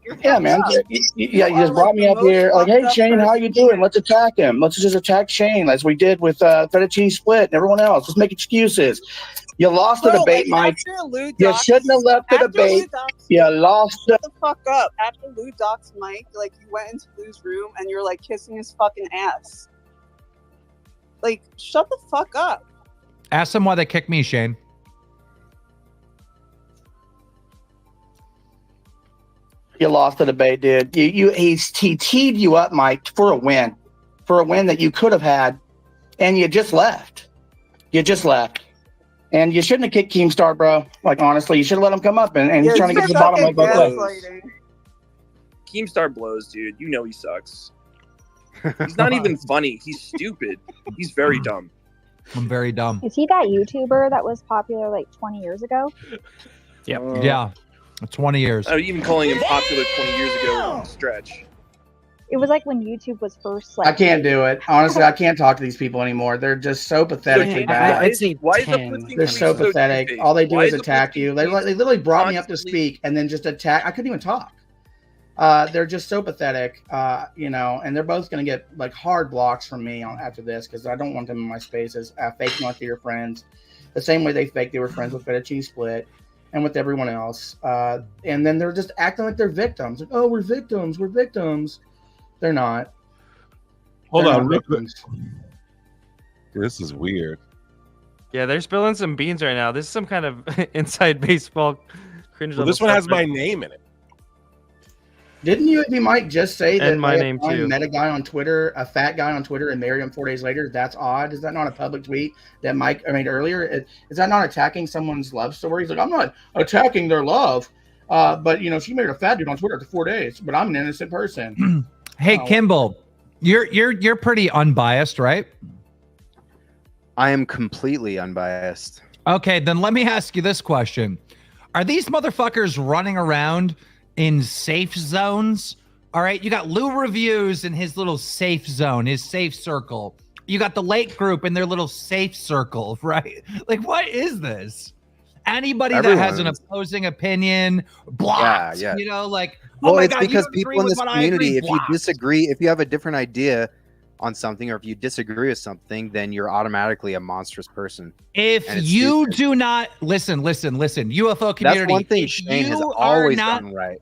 you're Yeah, man. fucked up. You just brought me up here. Like, hey, Shane, how you doing? Let's attack him. Let's just attack Shane as we did with Fettuccine Split and everyone else. Let's make excuses. You lost the Bro, debate, like, Mike. after Lou You doxed- shouldn't have left the after Lou debate. doxed- You lost the. Shut the fuck up. After Lou doxed Mike, like, you went into Lou's room and you're like kissing his fucking ass. Like, shut the fuck up. Ask them why they kicked me, Shane. You lost the debate, dude. He teed you up, Mike, for a win that you could have had, and you just left. And you shouldn't have kicked Keemstar, bro. Like, honestly, you should have let him come up and Yeah, trying to get to the bottom of both legs. Keemstar blows, dude. You know he sucks. He's not even funny. He's stupid. He's very dumb. I'm very dumb. Is he that YouTuber that was popular like 20 years ago? Yeah. 20 years. Even calling him popular 20 years ago was a stretch. It was like when YouTube was first like. I can't do it. Honestly, I can't talk to these people anymore. They're just so pathetically bad. Why is uplifting They're to so be so pathetic. stupid? All they do Why is attack you. They literally brought me up to speak and then just attack. I couldn't even talk. They're just so pathetic, and they're both going to get like hard blocks from me after this because I don't want them in my spaces faking like they're friends, the same way they faked they were friends with Fettuccine Split and with everyone else. And then they're just acting like they're victims. Like, oh, we're victims. They're not. Hold They're on, not real quick. victims. This is weird. Yeah, they're spilling some beans right now. This is some kind of inside baseball cringe. Well, level this one has stuff. my name in it. Didn't you Mike just say that And my they name, had too. met a guy on Twitter, a fat guy on Twitter, and married him 4 days later? That's odd. Is that not a public tweet that Mike made earlier? Is that not attacking someone's love story? He's like, I'm not attacking their love, but she married a fat dude on Twitter after 4 days. But I'm an innocent person. Hey, Oh. Kimball, you're pretty unbiased, right? I am completely unbiased. Okay, then let me ask you this question. Are these motherfuckers running around in safe zones? All right, you got Lou Reviews in his little safe zone, his safe circle. You got the Lake Group in their little safe circle, right? Like, what is this? Anybody that has an Everyone's- opposing opinion, blocked, Yeah. like, Well, oh my it's God, because you don't people agree in with this what I agree, community, if you blocked. disagree, if you have a different idea on something, or if you disagree with something, then you're automatically a monstrous person. If And it's you stupid. do not listen, UFO community. That's one thing if Shane has you are always not- done right.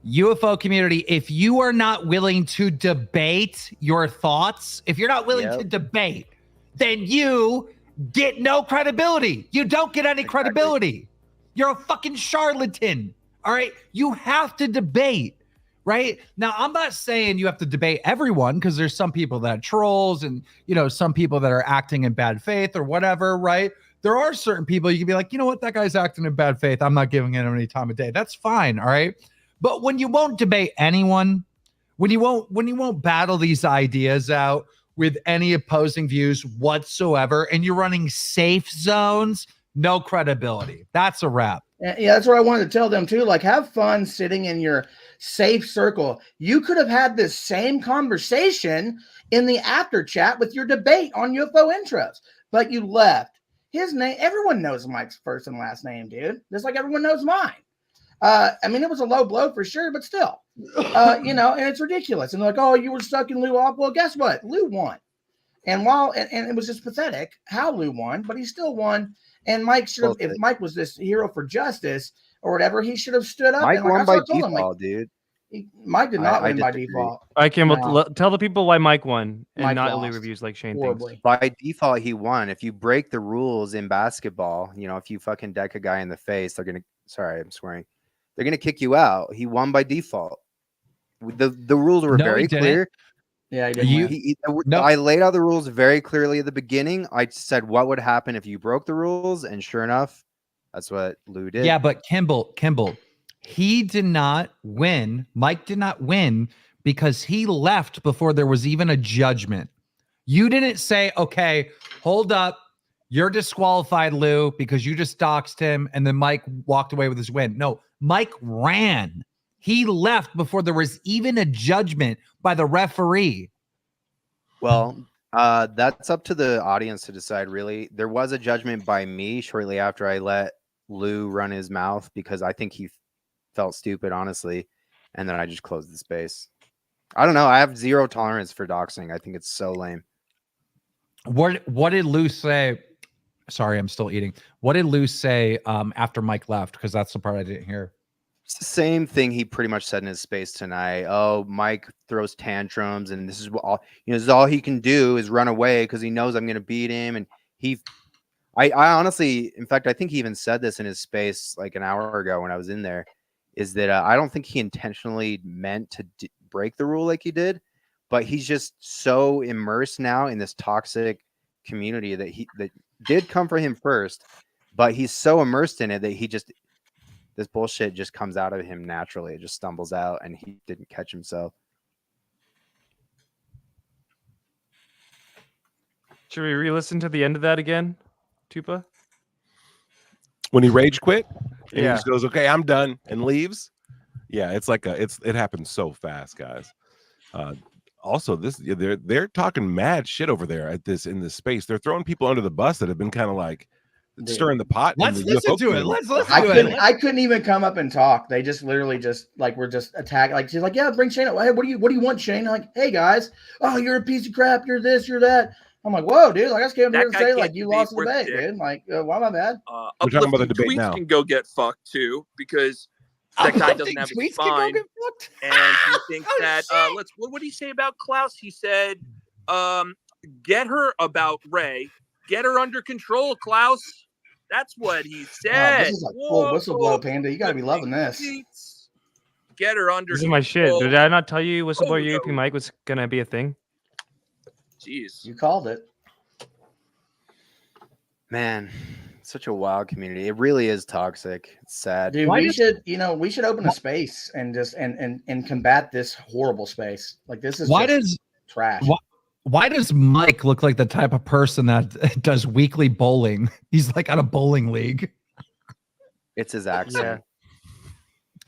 UFO community, if you are not willing to debate your thoughts, if you're not willing to debate, then you get no credibility. You don't get any credibility. You're a fucking charlatan. All right. You have to debate. Right now, I'm not saying you have to debate everyone because there's some people that are trolls and, some people that are acting in bad faith or whatever. Right. There are certain people you can be like, you know what, that guy's acting in bad faith. I'm not giving him any time of day. That's fine. All right. But when you won't debate anyone, when you won't battle these ideas out with any opposing views whatsoever, and you're running safe zones, no credibility. That's a wrap. Yeah, that's what I wanted to tell them too. Like, have fun sitting in your safe circle. You could have had this same conversation in the after chat with your debate on UFO intros, but you left. His name, everyone knows Mike's first and last name, dude. Just like everyone knows mine. It was a low blow for sure, but still, and it's ridiculous. And they're like, oh, you were sucking Lou off. Well, guess what? Lou won. And it was just pathetic how Lou won, but he still won. And Mike should have, if Mike was this hero for justice or whatever, he should have stood up. Mike and, like, won I by told him, default, dude. Mike did not I win by disagree. default. All right, Kimball, No. tell the people why Mike won and Mike not Lou lost. Reviews like Shane Horribly. thinks. By default, he won. If you break the rules in basketball, if you fucking deck a guy in the face, sorry, I'm swearing. They're gonna kick you out. He won by default. The rules were No, he very didn't. clear. Yeah, he did. No. I laid out the rules very clearly at the beginning. I said what would happen if you broke the rules, and sure enough, that's what Lou did. Yeah, but Kimball, he did not win. Mike did not win because he left before there was even a judgment. You didn't say, okay, hold up. You're disqualified, Lou, because you just doxed him. And then Mike walked away with his win. No, Mike ran. He left before there was even a judgment by the referee. Well, that's up to the audience to decide, really. There was a judgment by me shortly after I let Lou run his mouth because I think he felt stupid, honestly. And then I just closed the space. I don't know. I have zero tolerance for doxing. I think it's so lame. What did Lou say? Sorry, I'm still eating. What did Lou say after Mike left? Because that's the part I didn't hear. It's the same thing he pretty much said in his space tonight. Oh, Mike throws tantrums, and this is what all this is all he can do is run away because he knows I'm going to beat him. And I honestly, in fact, I think he even said this in his space like an hour ago when I was in there. Is that I don't think he intentionally meant to break the rule like he did, but he's just so immersed now in this toxic community that did come for him first, but he's so immersed in it that this bullshit just comes out of him naturally. It just stumbles out, and he didn't catch himself. Should we re-listen to the end of that again, Tupa? When he rage quit, and Yeah. he just goes, "Okay, I'm done," and leaves. Yeah, it's like it happens so fast, guys. Also, they're talking mad shit over there in this space. They're throwing people under the bus that have been kind of like stirring the pot. in Let's the listen UFO to it. community. Let's listen to it. I couldn't even come up and talk. They just literally just like were just attacking. Like she's like, yeah, bring Shane up. Hey, what do you want, Shane? I'm like, hey guys, oh, you're a piece of crap. You're this, you're that. I'm like, whoa, dude. Like I just came here That and guy say can't like you debate lost the worth debate, dick. dude. Like, why am I bad? We're talking about the Uplifting debate tweets now. can go get fucked too because that guy doesn't have a spine, and he thinks that what did he say about Klaus? He said, "Get her about Ray, get her under control, Klaus." That's what he said. This is like full whistleblow, Panda. You got to be loving this. Get her under. This is my shit. control. Did I not tell you whistleblower UAP Mike was gonna be a thing? Jeez, you called it. Man, such a wild community. It really is toxic. It's sad. Dude, we should open a space and just and combat this horrible space. Like this is trash. Why does Mike look like the type of person that does weekly bowling? He's like on a bowling league. It's his accent.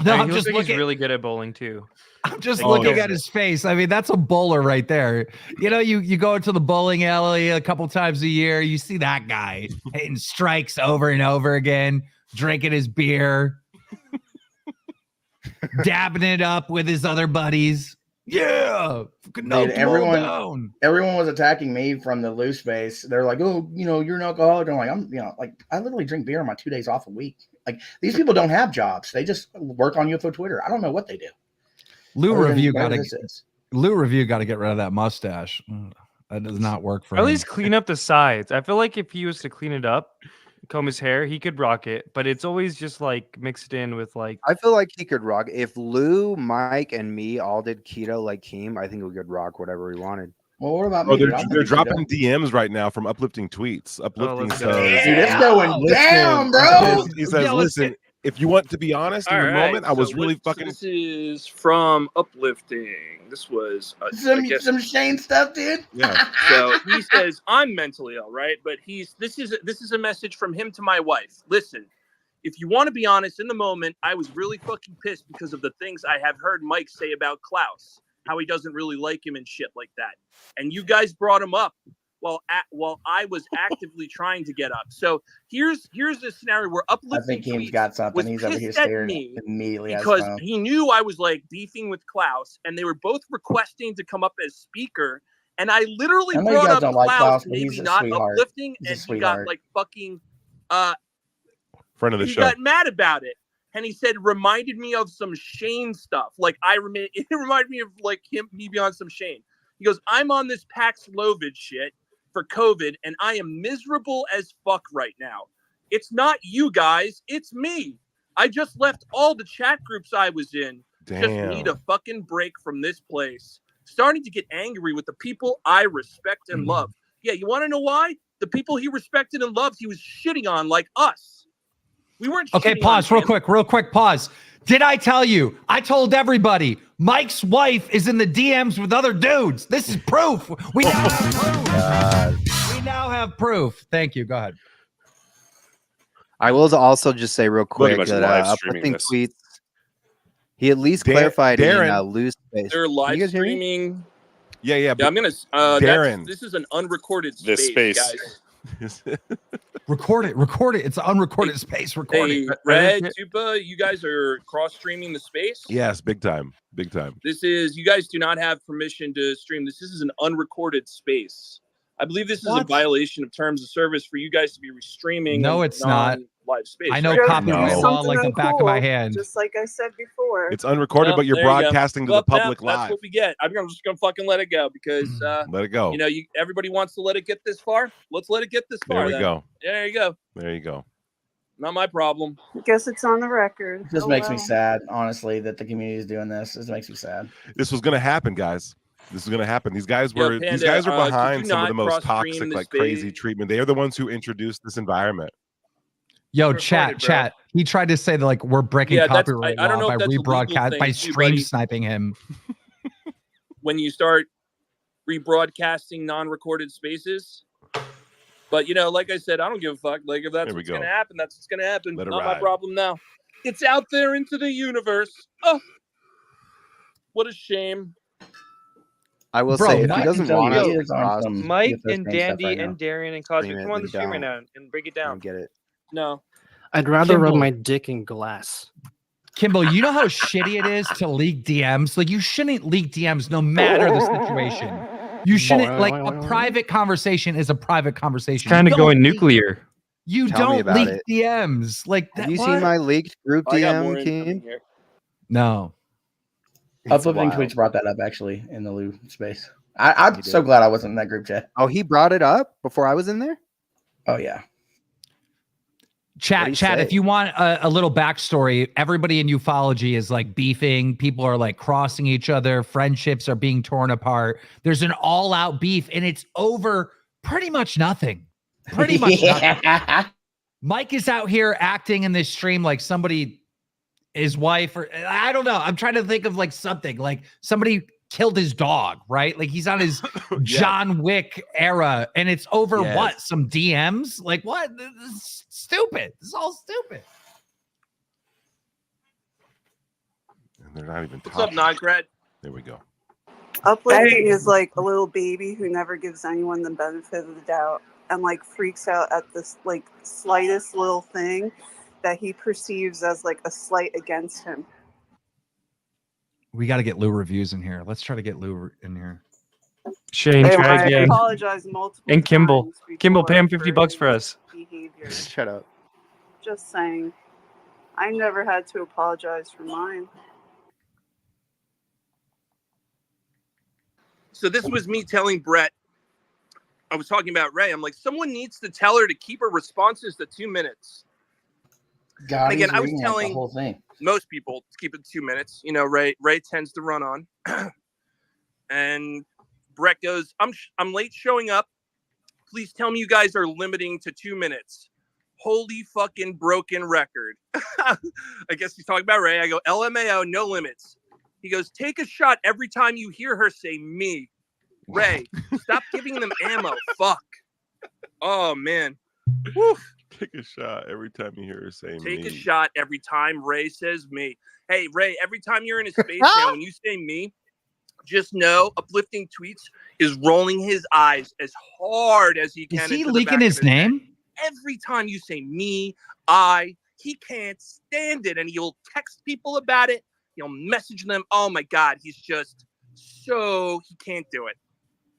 No, I mean, I'm he just looks like he's looking. really good at bowling too. I'm just Like, looking yeah. at his face. I mean, that's a bowler right there. You know, you go to the bowling alley a couple times a year. You see that guy hitting strikes over and over again, drinking his beer, dabbing it up with his other buddies. Yeah, Dude, everyone was attacking me from the loose space. They're like, "Oh, you're an alcoholic." I'm like, I literally drink beer on my 2 days off a week. Like these people don't have jobs; they just work on UFO Twitter. I don't know what they do. Lou Other than Review whatever got this is. Lou Review got to get rid of that mustache. That does not work for Or at him. least clean up the sides. I feel like if he was to clean it up, comb his hair, he could rock it. But it's always just like mixed in with like. I feel like he could rock. If Lou, Mike, and me all did keto like Keem, I think we could rock whatever we wanted. Well, what about Oh, me? they're dropping DMs right now from uplifting tweets. Uplifting let's says, go. Dude, it's going down, bro. He says, "Listen, if you want to be honest in the moment, I was really fucking." This is from Uplifting. This was Some Shane stuff, dude. Yeah. So he says, "I'm mentally ill, right?" But this is a message from him to my wife. Listen, if you want to be honest in the moment, I was really fucking pissed because of the things I have heard Mike say about Klaus, how he doesn't really like him and shit like that. And you guys brought him up while I was actively trying to get up. So here's the scenario where I Uplifting think Keem's Tweets got something. was He's over here pissed at staring me immediately at his because phone. he knew I was like beefing with Klaus, and they were both requesting to come up as speaker. And I literally I know you brought guys up don't like Klaus, Klaus, but maybe he's a not sweetheart. Uplifting, He's a and he sweetheart. got like fucking Friend of the he show. got mad about it. And he said, reminded me of some Shane stuff. Like it reminded me of like me being on some Shane. He goes, I'm on this Paxlovid shit for COVID, and I am miserable as fuck right now. It's not you guys, it's me. I just left all the chat groups I was in. Just Damn. need a fucking break from this place. Starting to get angry with the people I respect and love. Yeah, you want to know why? The people he respected and loved, he was shitting on like us. We weren't Okay, shitting pause on real him. quick, pause. Did I tell you? I told everybody Mike's wife is in the DMs with other dudes. This is proof. We now have proof. We now have proof. Thank you. Go ahead. I will also just say real quick much that live streaming Uplifting this. Tweets, he at least clarified in Lou's space. They're Can live you guys hear me? streaming Yeah. Yeah, I'm gonna. Darren. This is an unrecorded This space, space. guys. Record it. It's an unrecorded space. Record Hey, it. Red, Tupa, you guys are cross streaming the space. Yes, big time. Big time. This is. You guys do not have permission to stream this. This is an unrecorded space. I believe this is a What? violation of terms of service for you guys to be streaming. No, it's not. Live space. I know right? copyright law like the back of my hand. Just like I said before. It's unrecorded, Well, but you're there you go. broadcasting to Well, the public That's live. what we get. I'm just gonna fucking let it go because Let it go. you know, everybody wants to let it get this far. Let's let it get this far. There we then. go. Yeah, there you go. There you go. Not my problem. Guess it's on the record. It just Oh, makes me well. sad, honestly, that the community is doing this. It makes me sad. This was gonna happen, guys. This is gonna happen. These guys Yo, were Panda, these guys are could you behind some of the not most cross-stream toxic, this like crazy space? treatment. They are the ones who introduced this environment. Yo, Recorded, chat. bro. He tried to say that like we're breaking Yeah, that's- copyright I don't law know by if that's a legal rebroadcast thing by too, stream buddy. sniping him. When you start rebroadcasting non-recorded spaces. But you know, like I said, I don't give a fuck. Like if that's There we what's go. gonna happen, that's what's gonna happen. Let it Not my ride. problem now. It's out there into the universe. Oh, what a shame. I will Bro, say, if Mike he doesn't can want tell us you to is on cross, some Mike UFO and stream stuff Dandy right now. and Darian and Cosmic, Stream it, come on the then stream right don't. now and break it I down. don't get it. No. I'd rather rub Kimball. my dick in glass. Kimball, you know how shitty it is to leak DMs? Like you shouldn't leak DMs no matter the situation. You shouldn't like a private conversation is a private conversation. Kind You of don't going leak- nuclear. You Tell me don't about leak it. DMs. Like that, Have you what? seen my leaked group I got more DM, incoming Keen? here. No. Uplifting wild. Tweets brought that up actually in the Lou space. I'm He so did. glad I wasn't in that group chat. Oh, he brought it up before I was in there? Oh yeah. Chat, What'd he chat. say? If you want a little backstory, everybody in ufology is like beefing. People are like crossing each other. Friendships are being torn apart. There's an all-out beef, and it's over pretty much nothing. Pretty much nothing. Mike is out here acting in this stream like somebody, his wife, or I don't know. I'm trying to think of like something like somebody killed his dog, right? Like he's on his John Wick era, and it's over Yes. what? Some DMs? Like what? This is stupid. This is all stupid. And they're not even What's up, talking. Nograt? There we go. Uplifting is like a little baby who never gives anyone the benefit of the doubt and like freaks out at this like slightest little thing that he perceives as like a slight against him. We got to get Lou reviews in here. Let's try to get Lou in here. Shane, And try I again. apologize multiple And Kimball. times before Kimball, pay him $50 his for us. behavior. Shut up. Just saying. I never had to apologize for mine. So this was me telling Brett. I was talking about Ray. I'm like, someone needs to tell her to keep her responses to 2 minutes. God, And again, he's I was reading like telling the whole thing. most people to keep it 2 minutes. You know, Ray tends to run on. And Brett goes, I'm late showing up. Please tell me you guys are limiting to 2 minutes. Holy fucking broken record. I guess he's talking about Ray. I go, LMAO, no limits. He goes, take a shot every time you hear her say me. Ray, stop giving them ammo. Fuck. Oh, man. Woo. Take a shot every time you hear her say Take me. a shot every time Ray says me. Hey, Ray, every time you're in a space, man, when you say me, just know Uplifting Tweets is rolling his eyes as hard as he can. Is he into the leaking back his of head. name? Every time you say me, he can't stand it. And he'll text people about it. He'll message them. Oh my God, he's just so, he can't do it.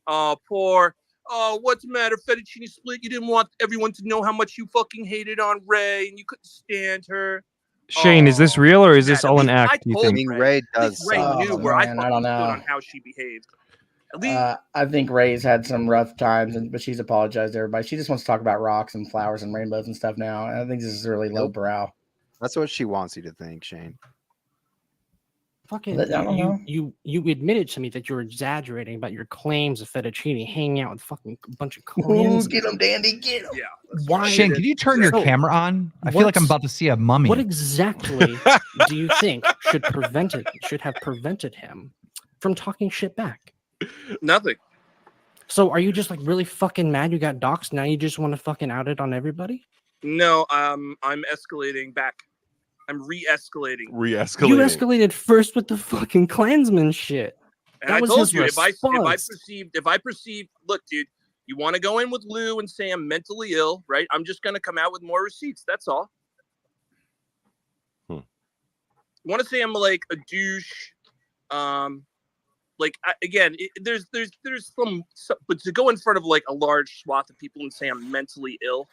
Oh, poor. Oh, what's the matter, Fettuccine Split? You didn't want everyone to know how much you fucking hated on Ray and you couldn't stand her. Shane, is this real or is this all an I act? Do you told think? Ray I think Ray suck. knew where I Man, I fucking don't stood know. on how she behaved. At least I think Ray's had some rough times, but she's apologized to everybody. She just wants to talk about rocks and flowers and rainbows and stuff now. And I think this is really low brow. That's what she wants you to think, Shane. Fucking, I don't know. you admitted to me that you're exaggerating about your claims of Fettuccine hanging out with fucking a bunch of Koreans. Get him, Dandy, get him. Yeah. Why? Shane, can you turn your So, camera on? I feel like I'm what's- about to see a mummy. What exactly do you think should have prevented him from talking shit back? nothing. So are you just like really fucking mad you got doxxed? Now you just want to fucking out it on everybody? No, I'm escalating back. I'm re-escalating. Re-escalating. You escalated first with the fucking Klansman shit. And That I was told his you if I response. perceived, look, dude, you want to go in with Lou and say I'm mentally ill, right? I'm just gonna come out with more receipts. That's all. Want to say I'm like a douche, there's some, but to go in front of like a large swath of people and say I'm mentally ill,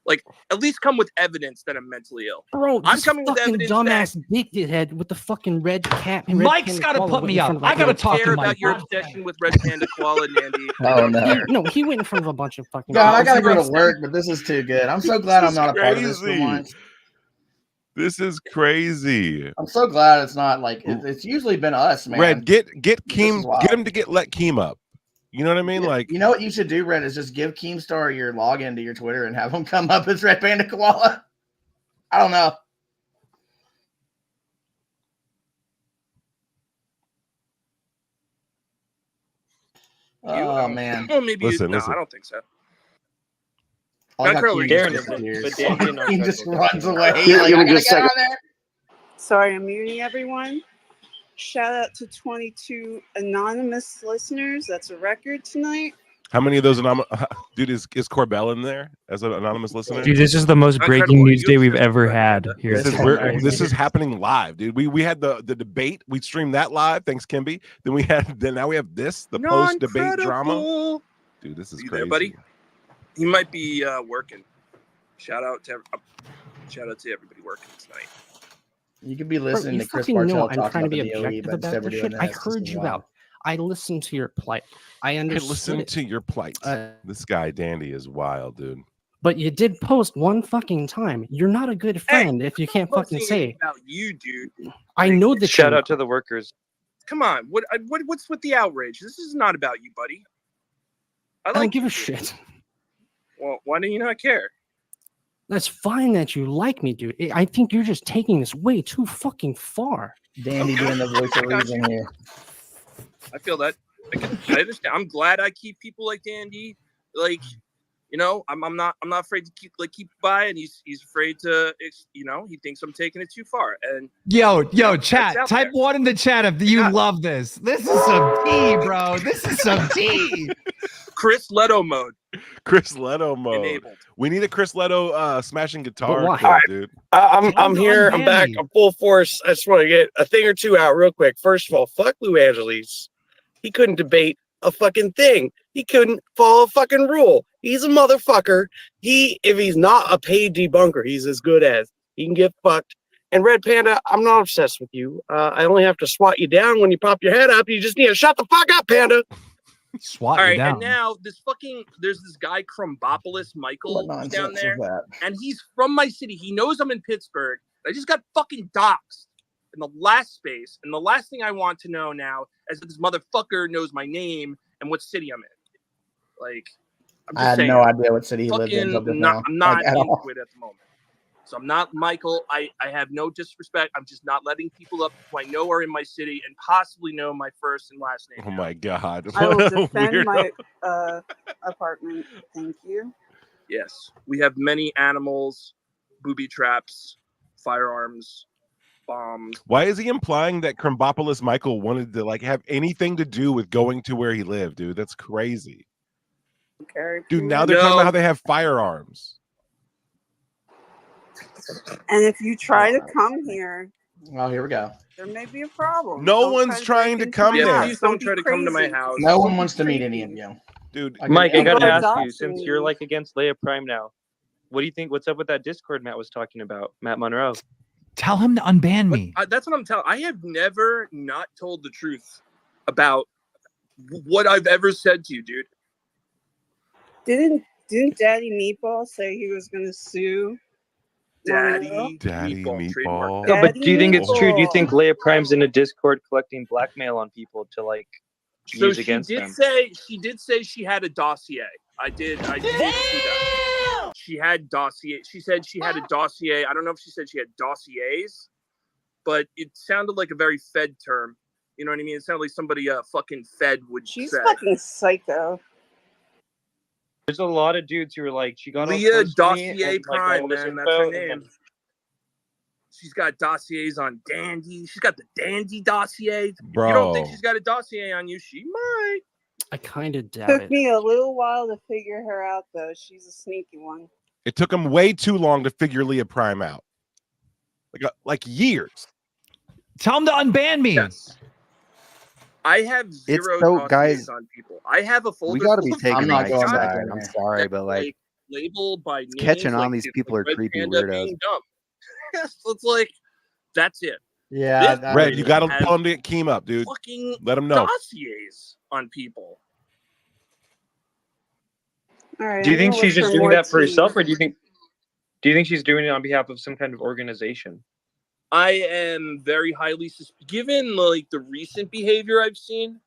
like at least come with evidence that I'm mentally ill. Bro, I'm this coming with fucking evidence dumbass dickhead with the fucking red cap. And red Mike's panda gotta koala put went me in up. front of I gotta don't talk to care Mike. about your obsession with red panda koala, Nandy. Oh, no. No, he went in front of a bunch of fucking. God, I people. gotta go to work, but this is too good. I'm so glad I'm not a part of this for crazy. once. This is crazy. I'm so glad it's not like it's usually been us, man. Red, get This Keem, is wild. get him to let Keem up. You know what I mean? Like, you know what you should do, Red, is just give Keemstar your login to your Twitter and have him come up as Red Panda Koala. I don't know. Oh man. Well, maybe Listen. I don't think so. I got Darren Keem is just but disappears. Dan He just runs away. Give Like, me I gotta just a get on second. there. Sorry, I'm muting everyone. Shout out to 22 anonymous listeners. That's a record tonight. how many of those anonymous? Dude, is Corbell in there as an anonymous listener? Dude, this is the most breaking news day we've ever had here. This is happening live, dude. We had the debate. We streamed that live. Thanks, Kimby. Then now we have this, the post debate drama. Dude, this is You crazy. there, buddy? He might be working. Shout out to everybody working tonight. You could be Bro, listening you to Chris fucking know Bartell I'm talk trying to about be the DOE, objective but instead about we're this doing shit. I this. This heard is you wild. out. I listened to your plight. I understood. Listen it. to your plight. This guy Dandy is wild, dude. But you did post one fucking time. You're not a good friend if you can't fucking say. About you, dude. I know that. Shout you're out to the workers. Come on, what's with the outrage? This is not about you, buddy. I don't give a shit. Well, why do you not care? That's fine that you like me, dude. I think you're just taking this way too fucking far. Dandy doing the voice of reason here. I feel that. I understand. I'm glad I keep people like Dandy. Like, you know, I'm not afraid to keep by, and he's afraid to, you know, he thinks I'm taking it too far. And Yo, that's chat. out Type one in the chat if you love this. This is some tea, bro. This is some tea. Chris Leto mode. Chris Leto mode. Enabled. We need a Chris Leto smashing guitar why? clip, dude. I'm here. I'm back. I'm full force. I just want to get a thing or two out real quick. First of all, fuck Lou Angeles. He couldn't debate a fucking thing. He couldn't follow a fucking rule. He's a motherfucker. If he's not a paid debunker, he's as good as. He can get fucked. And Red Panda, I'm not obsessed with you. I only have to swat you down when you pop your head up. You just need to shut the fuck up, Panda. Swat All you right, down. and now there's this guy Crumbopolis Michael What who's down nonsense there, is that? and he's from my city. He knows I'm in Pittsburgh. I just got fucking doxxed in the last space, and the last thing I want to know now is that this motherfucker knows my name and what city I'm in. Like, I'm I just had saying, no idea what city he lived in. fucking Until just not, now. I'm not Like, at into all. it at the moment. So I'm not Michael. I have no disrespect. I'm just not letting people up who I know are in my city and possibly know my first and last name. Oh my god. I will What a defend my weirdo. apartment. Thank you. Yes, we have many animals, booby traps, firearms, bombs. Why is he implying that Crumbopolis Michael wanted to like have anything to do with going to where he lived, dude? That's crazy. Dude, now they're talking about how they have firearms. And if you try to come here, Oh, here we go. there may be a problem. No Don't one's try trying to break into come my there. house. Please don't be try to come to my crazy. house. No one wants to meet any of you. Dude, Mike, I gotta People are ask you, doxing since me. you're like against Leia Prime now, what do you think? What's up with that Discord Matt was talking about? Matt Monroe. Tell him to unban me. That's what I'm telling. I have never not told the truth about what I've ever said to you, dude. Didn't Daddy Meatball say he was going to sue Daddy Meatball. No, but do you think it's true? Do you Meatball. think Leia Prime's in a Discord collecting blackmail on people to like So use she against did them? say she had a dossier. I did see that. She had dossier. She said she had a dossier. I don't know if she said she had dossiers, but it sounded like a very Fed term. You know what I mean? It sounded like somebody fucking Fed would She's say. fucking psycho. There's a lot of dudes who are like, she got all Leah close to me Dossier and, like, Prime, all this man. That's info, her and then- name. She's got dossiers on Dandy. She's got the Dandy dossier. Bro. You don't think she's got a dossier on you? She might. I kind of doubt Took it. me a little while to figure her out, though. She's a sneaky one. It took him way too long to figure Leah Prime out. Like years. Tell him to unban me. Yes. I have zero so, dossiers guys, on people. I have a folder. We got to be full of taking not Mike's going side. back in I'm there. sorry, that, but like labeled by names, catching on, like, these it's people like are Red creepy Panda weirdos. being dumb. So it's like, that's it. Yeah, This Red, you got to has tell him to get Keem up, dude. fucking Let him know. dossiers on people. All right. Do you I'm think gonna she's look just doing more that for tea. herself, or do you think she's doing it on behalf of some kind of organization? I am very highly given like the recent behavior I've seen.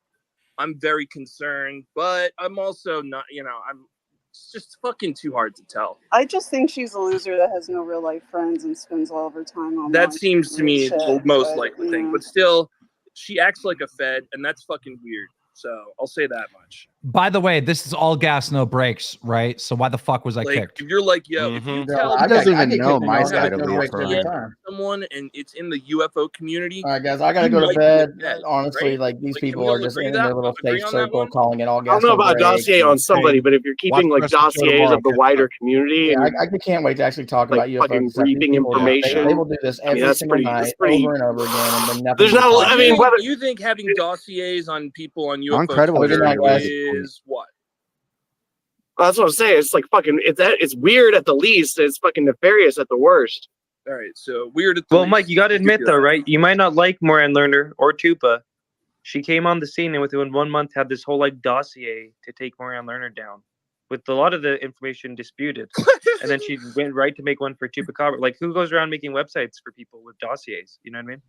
I'm very concerned, but I'm also not. It's just fucking too hard to tell. I just think she's a loser that has no real life friends and spends all of her time on That seems to me the most likely thing. But still, she acts like a Fed, and that's fucking weird. So I'll say that much. By the way, this is all gas, no brakes, right? So why the fuck was I Like, kicked? if you're like, yo, if you tell He doesn't even know kicked in my all side that of no Leah breaks every Prime. time. someone and it's in the UFO community. All right, guys, I gotta you go to might bed. be dead, Honestly, right? like these Like, can people we are all just agree in that? their little Agree safe on that circle, one? calling it all I gas. don't know no about a brakes, dossier and- on somebody, but if you're keeping like Watch the rest of the show dossiers tomorrow, of the catch wider community Yeah, and I can't wait to actually talk like about UFOs. fucking and stuff. These reaping people are- information, They will do this I mean, every that's single pretty. That's night, pretty. over and over again, and then nothing. There's gets not. done. I mean, whether You think having dossiers on people on On UFO Credible Twitter Good night, guys. is what? that's what I'm saying. It's like fucking. It's weird at the least. It's fucking nefarious at the worst. All right, so weird. At the Well, least. Mike, you got to admit though, right? You might not like Moran Lerner or Tupa. She came on the scene and within 1 month had this whole like dossier to take Moran Lerner down, with a lot of the information disputed. And then she went right to make one for Chupacabra. Like, who goes around making websites for people with dossiers? You know what I mean?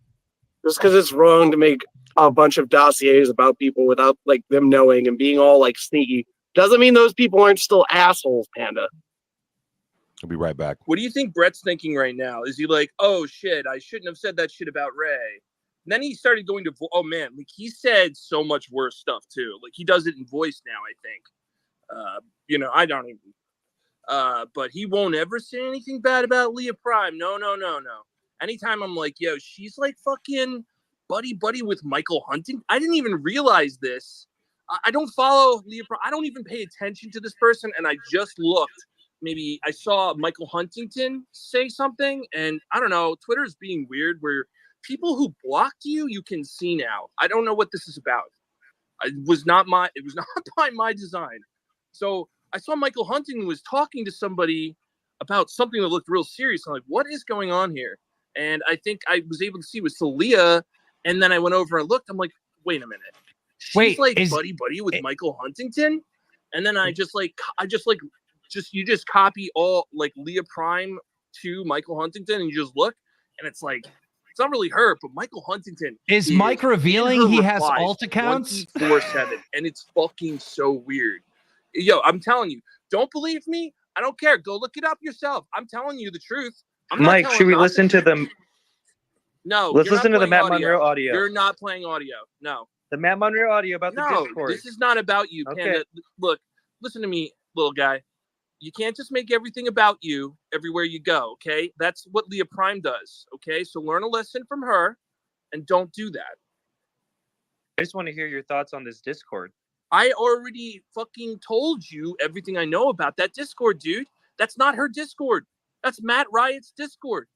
Just because it's wrong to make a bunch of dossiers about people without like them knowing and being all like sneaky doesn't mean those people aren't still assholes, Panda. I'll be right back. What do you think Brett's thinking right now? Is he like, oh shit, I shouldn't have said that shit about Ray? And then he started going to, oh man, like he said so much worse stuff too. Like he does it in voice now, I think. I don't even. But he won't ever say anything bad about Leah Prime. No. Anytime I'm like, yo, she's like fucking buddy with Michael Huntington. I didn't even realize this. I don't follow Leah Prime. I don't even pay attention to this person. And I just looked. Maybe I saw Michael Huntington say something, and I don't know. Twitter is being weird where people who blocked you can see now. I don't know what this is about. It was not by my design. So I saw Michael Huntington was talking to somebody about something that looked real serious. I'm like, what is going on here? And I think I was able to see it was Leah. And then I went over and looked. I'm like, wait a minute. She's buddy with Michael Huntington. And then you just copy all like Leah Prime to Michael Huntington and you just look and it's like, it's not really her, but Michael Huntington Is Mike revealing he has replies alt accounts? 24/7, and it's fucking so weird. Yo, I'm telling you, don't believe me? I don't care. Go look it up yourself. I'm telling you the truth. I'm not Mike, telling should we nothing. listen to them? No, Let's you're not listen to the playing Matt Monroe audio. You're not playing audio. No. The Matt Monroe audio about the No, Discord. this is not about you, Okay. Panda. Look, listen to me, little guy. You can't just make everything about you everywhere you go, okay? That's what Leah Prime does, okay? So learn a lesson from her and don't do that. I just want to hear your thoughts on this Discord. I already fucking told you everything I know about that Discord, dude. That's not her Discord. That's Matt Riot's Discord.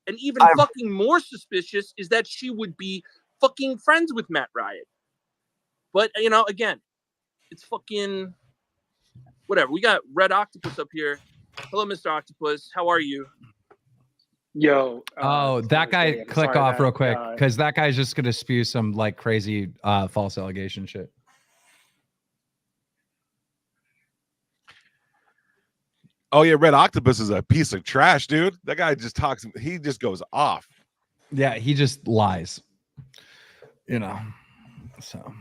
And even fucking more suspicious is that she would be fucking friends with Matt Riot. But, again, it's fucking whatever. We got Red Octopus up here. Hello, Mr. Octopus. How are you? Yo. That guy, I'm click sorry off that, real quick, because that guy's just gonna spew some like crazy false allegation shit. Oh yeah, Red Octopus is a piece of trash, dude. That guy just talks. He just goes off. Yeah, he just lies. So.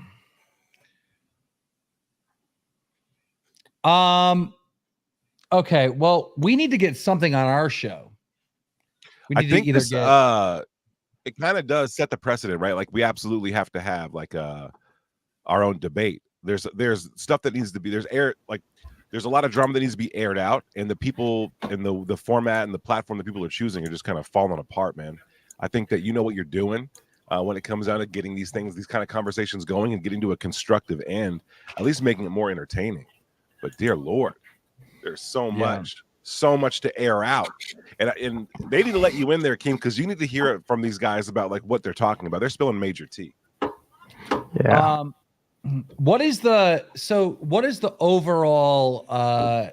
Okay, well, we need to get something on our show. We I need think to either this, get it kind of does set the precedent, right? Like we absolutely have to have like our own debate. There's stuff that needs to be. There's there's a lot of drama that needs to be aired out, and the people and the format and the platform that people are choosing are just kind of falling apart, man. I think that you know what you're doing when it comes down to getting these kind of conversations going and getting to a constructive end, at least making it more entertaining. But dear Lord, there's so much to air out, and they need to let you in there, King, because you need to hear it from these guys about like what they're talking about. They're spilling major tea. Yeah. What is the overall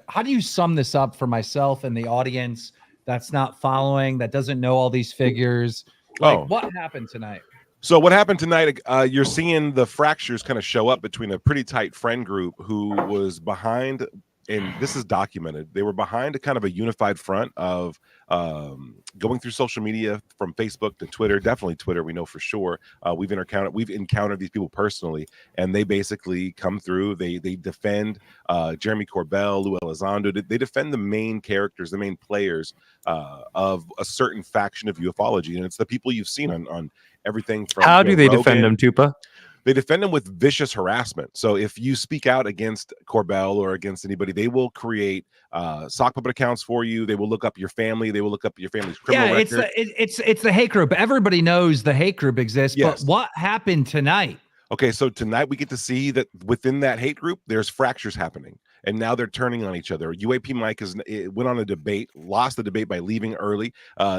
how do you sum this up for myself and the audience that's not following, that doesn't know all these figures? Like, what happened tonight? So what happened tonight, you're seeing the fractures kind of show up between a pretty tight friend group who was behind, and this is documented, they were behind a kind of a unified front of going through social media from Facebook to Twitter, definitely Twitter, we know for sure. We've encountered these people personally, and they basically come through, they defend Jeremy Corbell, Lou Elizondo, they defend the main characters, the main players of a certain faction of ufology, and it's the people you've seen on everything from How do Joe they Rogan. defend them, Tupa? They defend them with vicious harassment. So if you speak out against Corbell or against anybody, they will create sock puppet accounts for you. They will look up your family. They will look up your family's criminal record. It's the hate group. Everybody knows the hate group exists. Yes. But what happened tonight? Okay, so tonight we get to see that within that hate group, there's fractures happening, and now they're turning on each other. UAP Mike went on a debate, lost the debate by leaving early.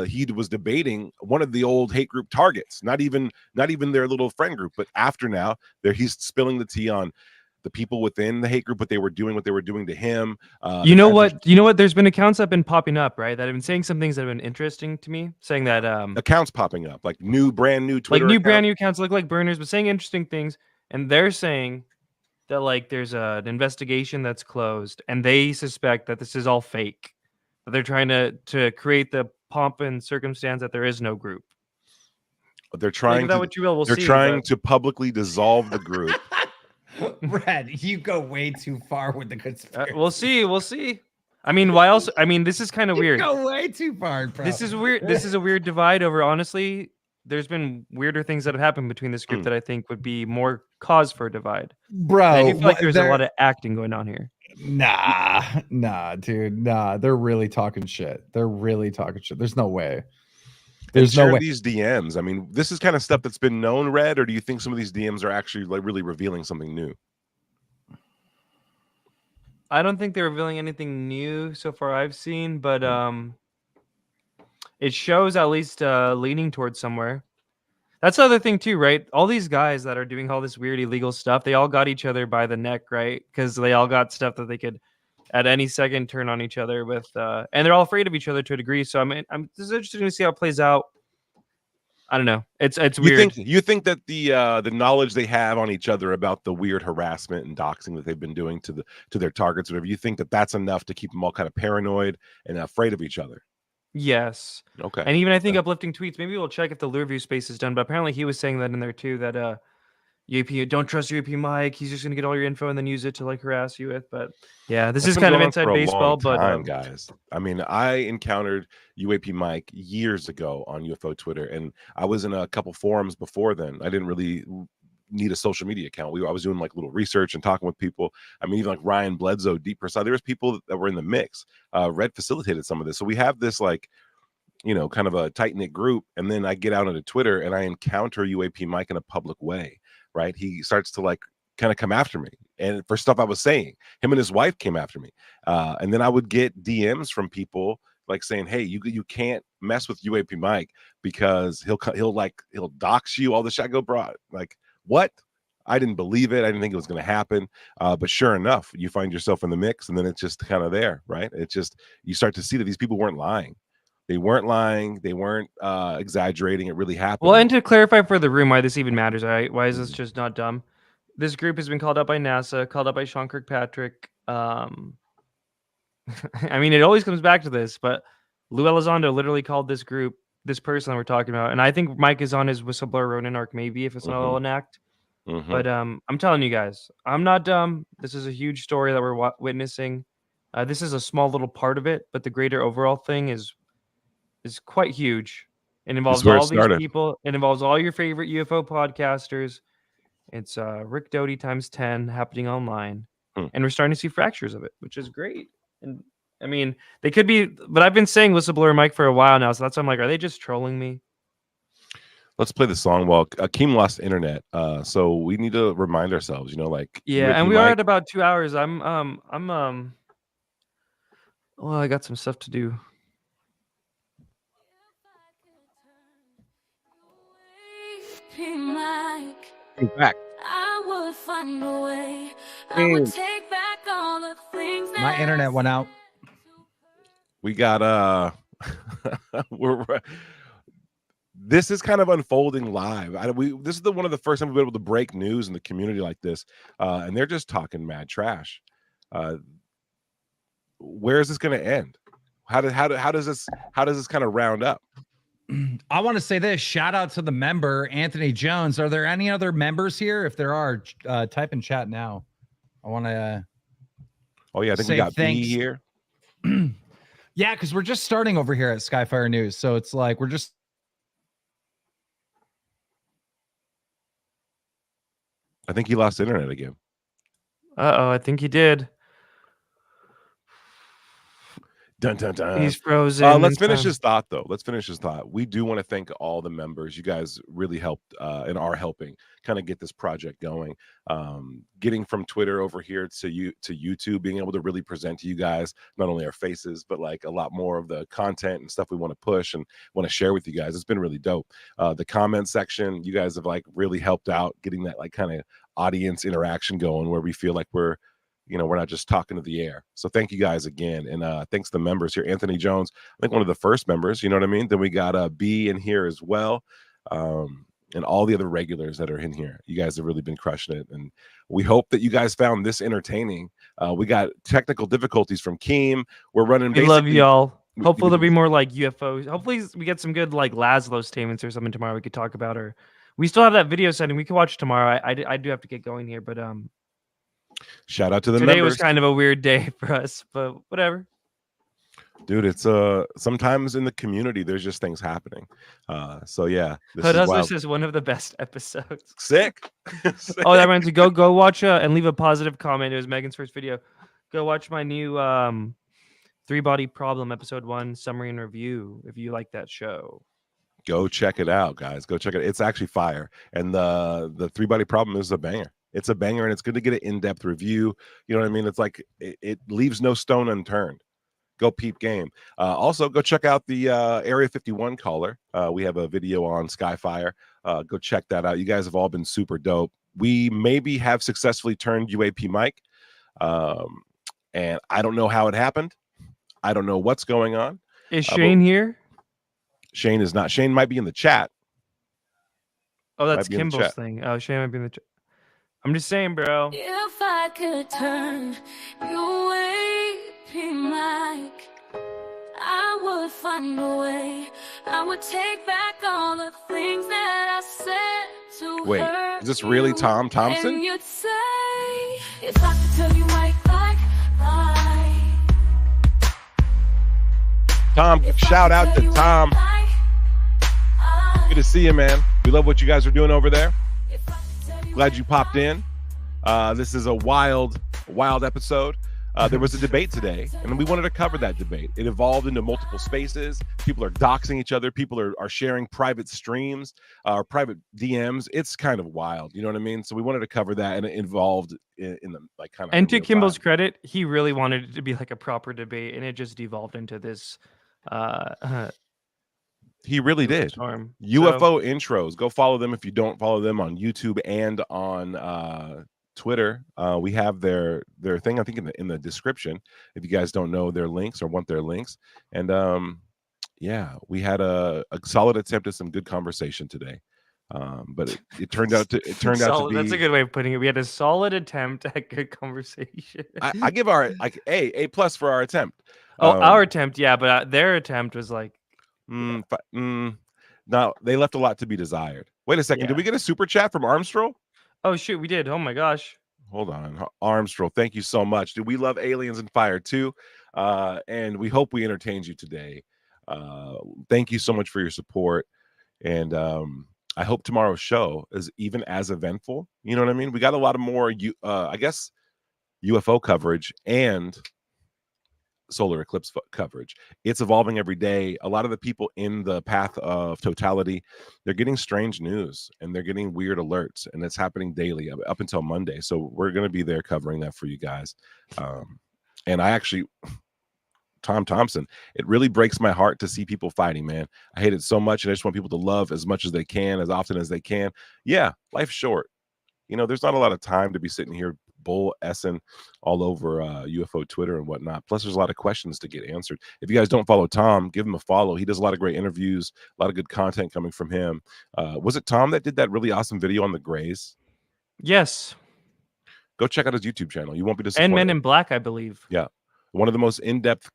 He was debating one of the old hate group targets, not even their little friend group, but after now, he's spilling the tea on the people within the hate group, what they were doing to him. You know what? There's been accounts that have been popping up, right? That have been saying some things that have been interesting to me, saying that accounts popping up, like brand new Twitter, brand new accounts look like burners, but saying interesting things. And they're saying that like there's an investigation that's closed, and they suspect that this is all fake. That they're trying to create the pomp and circumstance that there is no group. They're trying to publicly dissolve the group. Red, you go way too far with the conspiracy. We'll see. I mean, why else? I mean, this is kind of weird. You go way too far, bro. This is weird. This is a weird divide over. Honestly, there's been weirder things that have happened between this group that I think would be more cause for a divide. Bro, I feel like there's a lot of acting going on here. Nah, dude. They're really talking shit. There's no way. There's no way. These DMs. I mean, this is kind of stuff that's been known, Red, or do you think some of these DMs are actually like really revealing something new? I don't think they're revealing anything new so far I've seen, but it shows at least leaning towards somewhere. That's the other thing too, right? All these guys that are doing all this weird illegal stuff, they all got each other by the neck, right? Because they all got stuff that they could at any second turn on each other with, and they're all afraid of each other to a degree. So I'm just interested to see how it plays out. I don't know. It's weird. You think that the knowledge they have on each other about the weird harassment and doxing that they've been doing to their targets, whatever, you think that that's enough to keep them all kind of paranoid and afraid of each other? Yes. Okay. And even I think uplifting tweets. Maybe we'll check if the Lure View space is done. But apparently he was saying that in there too. That UAP, don't trust UAP Mike. He's just gonna get all your info and then use it to like harass you with. But yeah, this is kind of inside baseball. But guys, I mean, I encountered UAP Mike years ago on UFO Twitter, and I was in a couple forums before then. I didn't really need a social media account. I was doing like little research and talking with people. I mean, even like Ryan Bledsoe, Deep Prasad, there was people that were in the mix. Red facilitated some of this. So we have this like, kind of a tight-knit group. And then I get out onto Twitter and I encounter UAP Mike in a public way, right? He starts to like kind of come after me. And for stuff I was saying, him and his wife came after me. And then I would get DMs from people like saying, hey, you can't mess with UAP Mike because he'll dox you, all the shit. I go, bro, like, what? I didn't believe it. I didn't think it was going to happen. But sure enough, you find yourself in the mix, and then it's just kind of there, right? It's just, you start to see that these people weren't lying. They weren't lying. They weren't exaggerating. It really happened. Well, and to clarify for the room why this even matters, right? Why is this just not dumb? This group has been called out by NASA, called out by Sean Kirkpatrick. I mean, it always comes back to this, but Lou Elizondo literally called this group, this person that we're talking about, and I think Mike is on his whistleblower Ronin arc, maybe, if it's not all an act. But I'm telling you guys, I'm not dumb. This is a huge story that we're witnessing. This is a small little part of it, but the greater overall thing is quite huge. It involves all these people. It involves all your favorite UFO podcasters. It's Rick Doty times 10 happening online. and we're starting to see fractures of it, which is great. And I mean, they could be, but I've been saying whistleblower Mike for a while now, so that's why I'm like, are they just trolling me? Let's play the song. Well, Akeem lost internet, so we need to remind ourselves. Like Yeah, Ricky and we are Mike- at about 2 hours. Well, I got some stuff to do. He's back. I would find a way. I would take back all the things that My internet went out. We got this is kind of unfolding live. This is one of the first time we've been able to break news in the community like this, and they're just talking mad trash. Where is this going to end? How does this kind of round up? I want to say this. Shout out to the member, Anthony Jones. Are there any other members here? If there are, type in chat now. I want to. Oh yeah, I think we got B here. Yeah, because we're just starting over here at Skyfire News, so it's like we're just. I think he lost internet again. I think he did. Dun, dun, dun. He's frozen. Let's finish his thought, though. Let's finish his thought. We do want to thank all the members. You guys really helped and are helping kind of get this project going. Getting from Twitter over here to YouTube, being able to really present to you guys not only our faces, but like a lot more of the content and stuff we want to push and want to share with you guys. It's been really dope. The comment section, you guys have like really helped out getting that like kind of audience interaction going where we feel like we're not just talking to the air. So thank you guys again. And thanks to the members here. Anthony Jones, I think one of the first members, you know what I mean? Then we got B in here as well. And all the other regulars that are in here. You guys have really been crushing it. And we hope that you guys found this entertaining. We got technical difficulties from Keem. We're running We love basically- y'all. Hopefully there'll be more like UFOs. Hopefully we get some good like Laszlo statements or something tomorrow we could talk about. Or we still have that video setting we can watch tomorrow. I do have to get going here, but shout out to the today members. was kind of a weird day for us, but whatever. Dude, it's sometimes in the community there's just things happening. So yeah, this Hood is Hustler wild. says one of the best episodes. Sick. Oh, that reminds me. Go watch and leave a positive comment. It was Megan's first video. Go watch my new Three Body Problem episode 1 summary and review if you like that show. Go check it out, guys. Go check it. It's actually fire. And the Three Body Problem is a banger. It's a banger, and it's good to get an in-depth review. You know what I mean? It's like it leaves no stone unturned. Go peep game. Also, go check out the Area 51 caller. We have a video on Skyfire. Go check that out. You guys have all been super dope. We maybe have successfully turned UAP Mike, and I don't know how it happened. I don't know what's going on. Is Shane here? Shane is not. Shane might be in the chat. Oh, that's Might be in the Kimball's chat. thing. Oh, Shane might be in the chat. I'm just saying, bro. If I could turn you away, Mike, I would find a way. I would take back all the things that I said to Wait, hurt is this really Tom you. Thompson? And you'd say, if I could tell you Mike like. Tom, shout out to Tom. Good to see you, man. We love what you guys are doing over there. Glad you popped in. This is a wild episode. There was a debate today, and we wanted to cover that debate. It evolved into multiple spaces. People are doxing each other. People are sharing private streams or private DMs. It's kind of wild. You know what I mean? So we wanted to cover that, and it involved in the like kind of. And to Kimball's credit, he really wanted it to be like a proper debate, and it just devolved into this. He really did. Storm. UFO intros. Go follow them if you don't follow them on YouTube and on Twitter. We have their thing, I think, in the description. If you guys don't know their links or want their links, and yeah, we had a solid attempt at some good conversation today. But it turned out to Solid, be. that's a good way of putting it. We had a solid attempt at good conversation. I give our like A+ for our attempt. Our attempt, yeah, but their attempt was like. No, they left a lot to be desired. Wait a second. Yeah. Did we get a super chat from Armstrong? Oh shoot, we did. Oh my gosh. Hold on, Armstrong. Thank you so much. Dude, we love Aliens and Fire too, and we hope we entertained you today. Thank you so much for your support, and I hope tomorrow's show is even as eventful. You know what I mean? We got a lot of more. I guess UFO coverage and solar eclipse coverage. It's evolving every day. A lot of the people in the path of totality, they're getting strange news and they're getting weird alerts, and it's happening daily up until Monday. So we're going to be there covering that for you guys. And I actually, Tom Thompson, it really breaks my heart to see people fighting, man. I hate it so much, and I just want people to love as much as they can, as often as they can. Yeah, life's short. You know, there's not a lot of time to be sitting here bull-essing all over UFO Twitter and whatnot. Plus, there's a lot of questions to get answered. If you guys don't follow Tom, give him a follow. He does a lot of great interviews, a lot of good content coming from him. Was it Tom that did that really awesome video on the Greys? Yes. Go check out his YouTube channel. You won't be disappointed. And Men in Black, I believe. Yeah. One of the most in-depth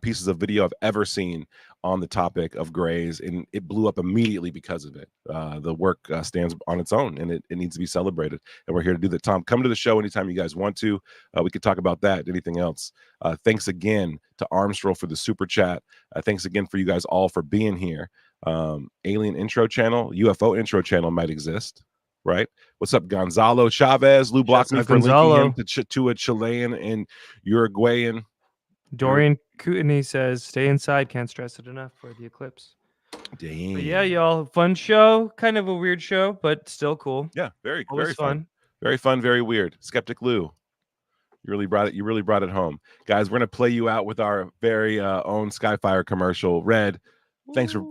pieces of video I've ever seen on the topic of Greys, and it blew up immediately because of it. The work stands on its own, and it needs to be celebrated, and we're here to do that. Tom, come to the show anytime you guys want to. We could talk about that, anything else. Thanks again to Armstrong for the super chat. Thanks again for you guys all for being here. Alien intro channel, UFO intro channel might exist, right? What's up, Gonzalo Chavez? Lou blocked me for linking him to a Chilean and Uruguayan. Dorian Kootenay says, "Stay inside. Can't stress it enough for the eclipse." Dang. But yeah, y'all, fun show. Kind of a weird show, but still cool. Yeah, very Always fun. Very fun, very weird. Skeptic Lou, you really brought it home, guys. We're gonna play you out with our very own Skyfire commercial. Red, thanks for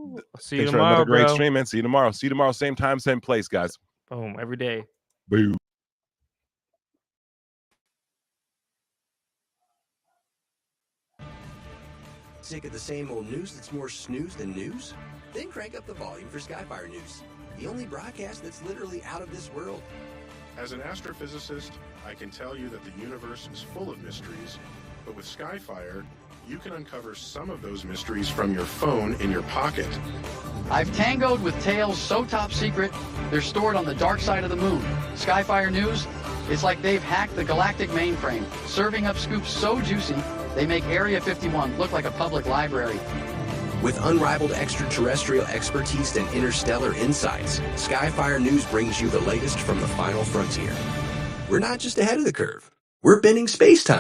another great stream, man. See you tomorrow. See you tomorrow, same time, same place, guys. Boom, every day. Boom. Sick of the same old news that's more snooze than news? Then crank up the volume for Skyfire News, the only broadcast that's literally out of this world. As an astrophysicist, I can tell you that the universe is full of mysteries, but with Skyfire, you can uncover some of those mysteries from your phone in your pocket. I've tangoed with tales so top secret, they're stored on the dark side of the moon. Skyfire News, it's like they've hacked the galactic mainframe, serving up scoops so juicy, they make Area 51 look like a public library. With unrivaled extraterrestrial expertise and interstellar insights, Skyfire News brings you the latest from the final frontier. We're not just ahead of the curve, we're bending space-time.